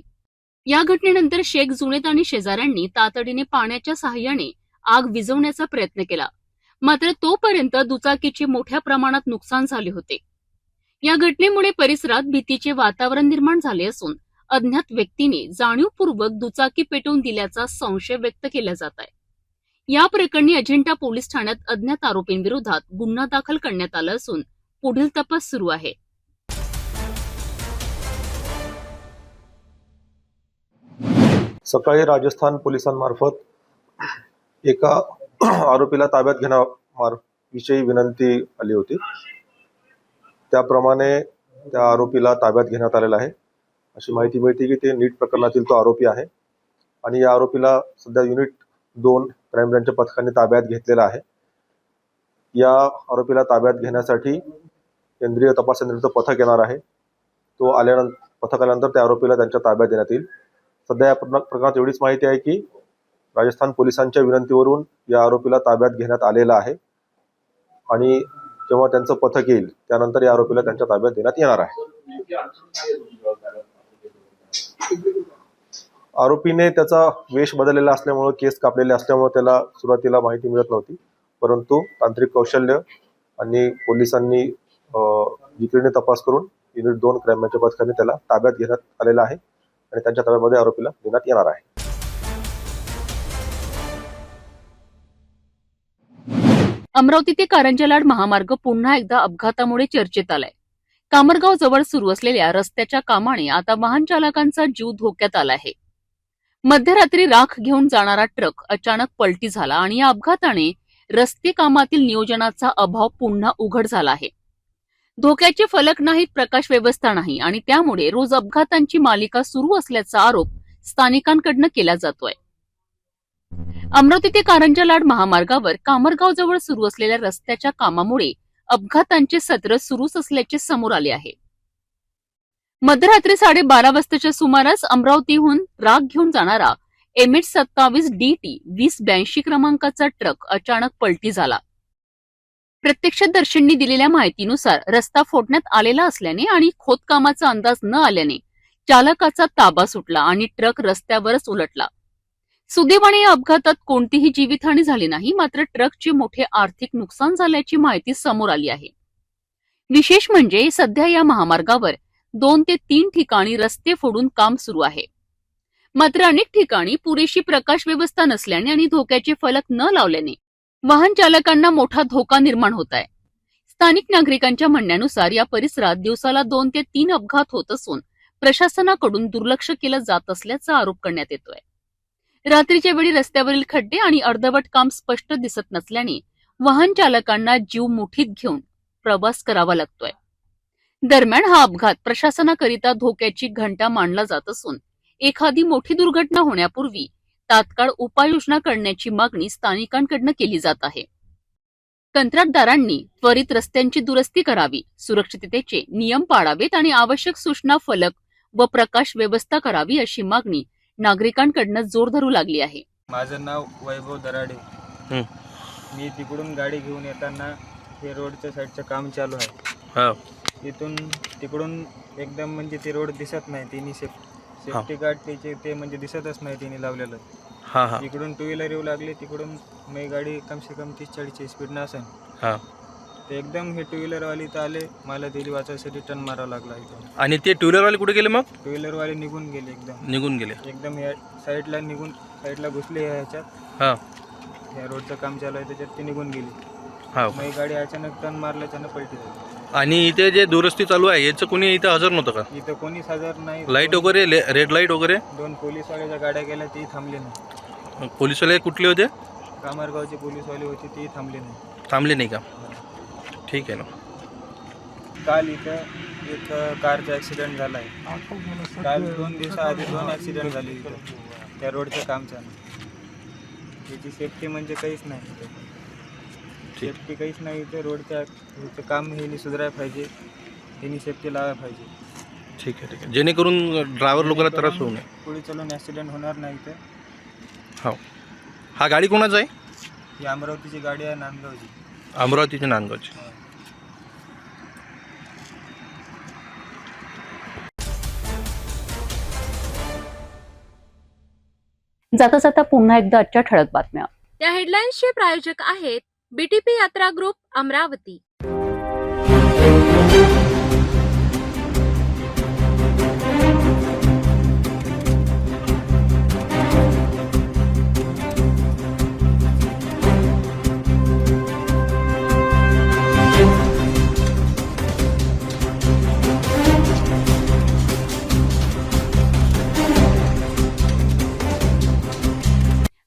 या घटनेनंतर शेख जुनेद आणि शेजाऱ्यांनी तातडीने पाण्याच्या सहाय्याने आग विझवण्याचा प्रयत्न केला. मात्र तोपर्यंत दुचाकीचे मोठ्या प्रमाणात नुकसान झाले होते. या घटनेमुळे परिसरात भीतीचे वातावरण निर्माण झाले असून अज्ञात व्यक्तीने जाणीवपूर्वक दुचाकी पेटवून दिल्याचा संशय व्यक्त केला जात आहे. या प्रकरणी अजिंठा पोलीस ठाण्यात अज्ञात आरोपींविरोधात गुन्हा दाखल करण्यात आला असून पुढील तपास सुरू आहे. सकाळी राजस्थान पोलिसांमार्फत एका आरोपीला ताब्यात घेण्याविषयी विनंती आली होती. त्याप्रमाणे त्या आरोपीला ताब्यात घेण्यात आलेला आहे. अशी माहिती मिळते की ते नीट प्रकरणातील तो आरोपी आहे आणि या आरोपीला सध्या युनिट 2 क्राईम ब्रँचच्या पथकाने ताब्यात घेतलेला आहे. या आरोपीला ताब्यात घेण्यासाठी केंद्रीय तपास यंत्रणेचं पथक येणार आहे. तो पथक आल्यानंतर त्या आरोपीला त्यांच्या ताब्यात देण्यात येईल. सध्या या प्रकरणात एवढीच माहिती आहे की राजस्थान पोलिसांच्या विनंतीवरून या आरोपीला ताब्यात घेण्यात आलेला आहे आणि जेव्हा त्यांचं पथक येईल त्यानंतर या आरोपीला त्यांच्या ताब्यात देण्यात येणार आहे. आरोपीने त्याचा वेश बदललेला असल्यामुळे, केस कापलेले असल्यामुळे त्याला सुरुवातीला माहिती मिळत नव्हती, परंतु तांत्रिक कौशल्य आणि पोलिसांनी जिकिरीने तपास करून युनिट 2 क्राईम ब्रँचच्या पथकाने त्याला ताब्यात घेण्यात आलेला आहे आणि त्यांच्या ताब्यामध्ये आरोपीला देण्यात येणार आहे. अमरावती ते कारंजालाड महामार्ग पुन्हा एकदा अपघातामुळे चर्चेत आलाय. कामरगाव जवळ सुरू असलेल्या रस्त्याच्या कामाने आता वाहन चालकांचा जीव धोक्यात आला आहे. मध्यरात्री राख घेऊन जाणारा ट्रक अचानक पलटी झाला आणि या अपघाताने रस्ते कामातील नियोजनाचा अभाव पुन्हा उघड झाला आहे. धोक्याचे फलक नाहीत, प्रकाश व्यवस्था नाही आणि त्यामुळे रोज अपघातांची मालिका सुरू असल्याचा आरोप स्थानिकांकडून केला जातोय. अमरावती ते कारंजालाड महामार्गावर कामरगाव जवळ सुरू असलेल्या रस्त्याच्या कामामुळे अपघातांचे सत्र सुरूच असल्याचे समोर आले आहे. मध्यरात्री 12:30 वाजताच्या सुमारास अमरावतीहून राख घेऊन जाणारा MH27 DT 2082 क्रमांकाचा ट्रक अचानक पलटी झाला. प्रत्यक्षदर्शींनी दिलेल्या माहितीनुसार रस्ता फोडण्यात आलेला असल्याने आणि खोदकामाचा अंदाज न आल्याने चालकाचा ताबा सुटला आणि ट्रक रस्त्यावरच उलटला. सुदैवाने या अपघातात कोणतीही जीवितहानी झाली नाही, मात्र ट्रकचे मोठे आर्थिक नुकसान झाल्याची माहिती समोर आली आहे. विशेष म्हणजे सध्या या महामार्गावर 2 ते 3 ठिकाणी रस्ते फोडून काम सुरू आहे. मात्र अनेक ठिकाणी पुरेशी प्रकाश व्यवस्था नसल्याने आणि धोक्याचे फलक न लावल्याने वाहन चालकांना मोठा धोका निर्माण होत आहे. स्थानिक नागरिकांच्या म्हणण्यानुसार या परिसरात दिवसाला 2 ते 3 अपघात होत असून प्रशासनाकडून दुर्लक्ष केलं जात असल्याचा आरोप करण्यात येतोय. रात्रीच्या वेळी रस्त्यावरील खड्डे आणि अर्धवट काम स्पष्ट दिसत नसल्याने वाहन चालकांना जीव मुठीत घेऊन प्रवास करावा लागतोय. दरम्यान हा अपघात प्रशासनाकरिता धोक्याची घंटा मानला जात असून एखादी मोठी दुर्घटना होण्यापूर्वी तात्काळ उपाययोजना करण्याची मागणी स्थानिकांकडून केली जात आहे. कंत्राटदारांनी त्वरित रस्त्यांची दुरुस्ती करावी, सुरक्षिततेचे नियम पाळावेत आणि आवश्यक सूचना फलक व प्रकाश व्यवस्था करावी अशी मागणी नागरिकांकडून जोर धरू लागली आहे. माझं नाव वैभव दराडे. मी तिकडून गाडी घेऊन येताना हे रोडच्या साईडचं काम चालू आहे. इथून तिकडून एकदम म्हणजे ते रोड दिसत नाही, तिने सेफ्टी गार्ड त्याचे ते म्हणजे दिसतच नाही तिने लावलेलं. इकडून 2 व्हीलर येऊ लागली, तिकडून मी गाडी कमसे कम 30-40 स्पीडनं असेल. ते एकदम हे 2 व्हीलरवाली तर आले, मला दिली वाचायसाठी टर्न मारावं लागला इथं. आणि ते 2 व्हीलरवाले कुठे गेले मग? 2 व्हीलरवाले निघून गेले, निघून गेले एकदम या साईडला निघून साईडला घुसले ह्याच्यात. या रोडचं काम चालू आहे त्याच्यात ते निघून गेली. मग गाडी अचानक टर्न मारल्याच्यानं पलटी झाली. आणि इथे जे दुरुस्ती चालू आहे याचं कोणी इथं हजर नव्हतं का? इथं कोणीच हजर नाही. लाईट वगैरे, रेड लाईट वगैरे? 2 पोलीसवाल्याच्या गाड्या गेल्या, ती थांबले नाही. पोलीसवाले कुठले होते? कामरगावचे पोलीसवाले होते, ती थांबले नाही. थांबले नाही का? ठीक आहे ना. काल इथं एक कारचा ॲक्सिडेंट झाला आहे. काल 2 दिवसाआधी 2 ॲक्सिडेंट झाले इथं त्या रोडचं काम चालू. त्याची सेफ्टी म्हणजे काहीच नाही, सेफ्टी काहीच नाही इथं. रोडच्या काम हे सुधारायला पाहिजे, हे सेफ्टी लावायला पाहिजे. ठीक आहे, ठीक आहे, जेणेकरून ड्रायव्हर लोकांना त्रास होऊ नये. पुढे चालून ॲक्सिडेंट होणार नाही इथं. हो. हा गाडी कोणाचा आहे? ही अमरावतीची गाडी आहे, नांदगावची. अमरावतीची, नांदगावची. जाता जाता पुन्हा एकदा आजच्या ठळक बातम्या. या हेडलाईन्सचे प्रायोजक आहेत BTP यात्रा ग्रुप अमरावती.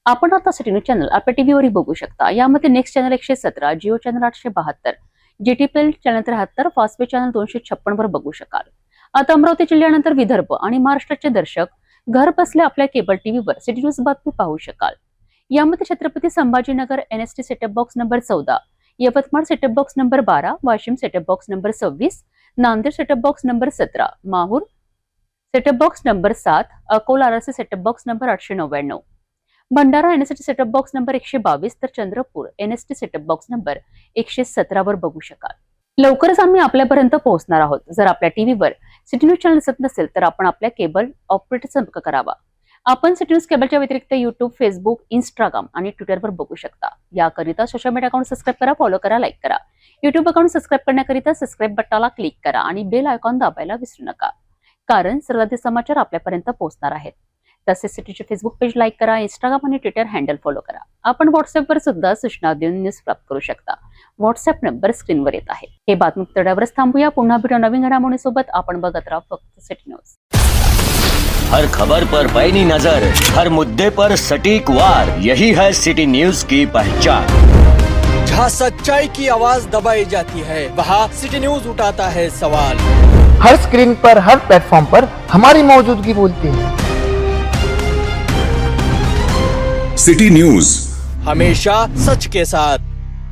आपण आता सिटी न्यूज चॅनल आपल्या टीव्हीवरही बघू शकता. यामध्ये next channel 117, Jio channel 872, GTPL channel 73, Fastway channel 256 वर बघू शकाल. आता अमरावती जिल्ह्यानंतर विदर्भ आणि महाराष्ट्राचे दर्शक घर बसल्या आपल्या केबल टीव्हीवर सिटी न्यूज बातमी पाहू शकाल. यामध्ये Chhatrapati Sambhajinagar NST setup box number 14, Yavatmal setup box number 12, Washim setup box number 26, Nanded setup box number 17, Mahur setup box number 7, Akola RC setup box number 899, Bhandara NST setup box number 122, तर Chandrapur NST setup box number 117 वर बघू शकाल. लवकरच आम्ही आपल्यापर्यंत पोहोचणार आहोत. जर आपल्या टीव्हीवर सिटी न्यूज चॅनल दिसत नसेल तर आपण आपल्या केबल ऑपरेटरचा संपर्क करावा. आपण सिटी न्यूज केबलच्या व्यतिरिक्त युट्यूब, फेसबुक, इंस्टाग्राम आणि ट्विटरवर बघू शकता. याकरिता सोशल मीडिया अकाउंट सबस्क्राईब करा, फॉलो करा, लाईक करा. युट्यूब अकाउंट सबस्क्राईब करण्याकरिता सबस्क्राईब बटनाला क्लिक करा आणि बेल आयकॉन दाबायला विसरू नका, कारण सर्वाधिक समाचार आपल्यापर्यंत पोहोचणार आहेत. तसेच सिटीचे फेसबुक पेज लाईक करा, इंस्टाग्राम आणि ट्विटर हँडल फॉलो करा. आपण व्हॉट्सअपवर सुद्धा सूचना देऊन न्यूज प्राप्त करू शकता. व्हॉट्सअप नंबर स्क्रीनवर येत आहे. हे बातमी तेवढ्यावरच थांबूया. पुन्हा भेटू नवीन घडामोडीसोबत. आपण बघत राहा फक्त सिटी न्यूज. हर खबर पर पैनी नजर, हर मुद्दे पर सटीक वार, यही है सिटी न्यूज की पहचान. जहाँ सच्चाई की आवाज दबाई जाती है, वहाँ सिटी न्यूज उठाता है सवाल. हर स्क्रीन पर, हर प्लेटफॉर्म पर हमारी मौजूदगी बोलती है. सिटी न्यूज हमेशा सच के साथ.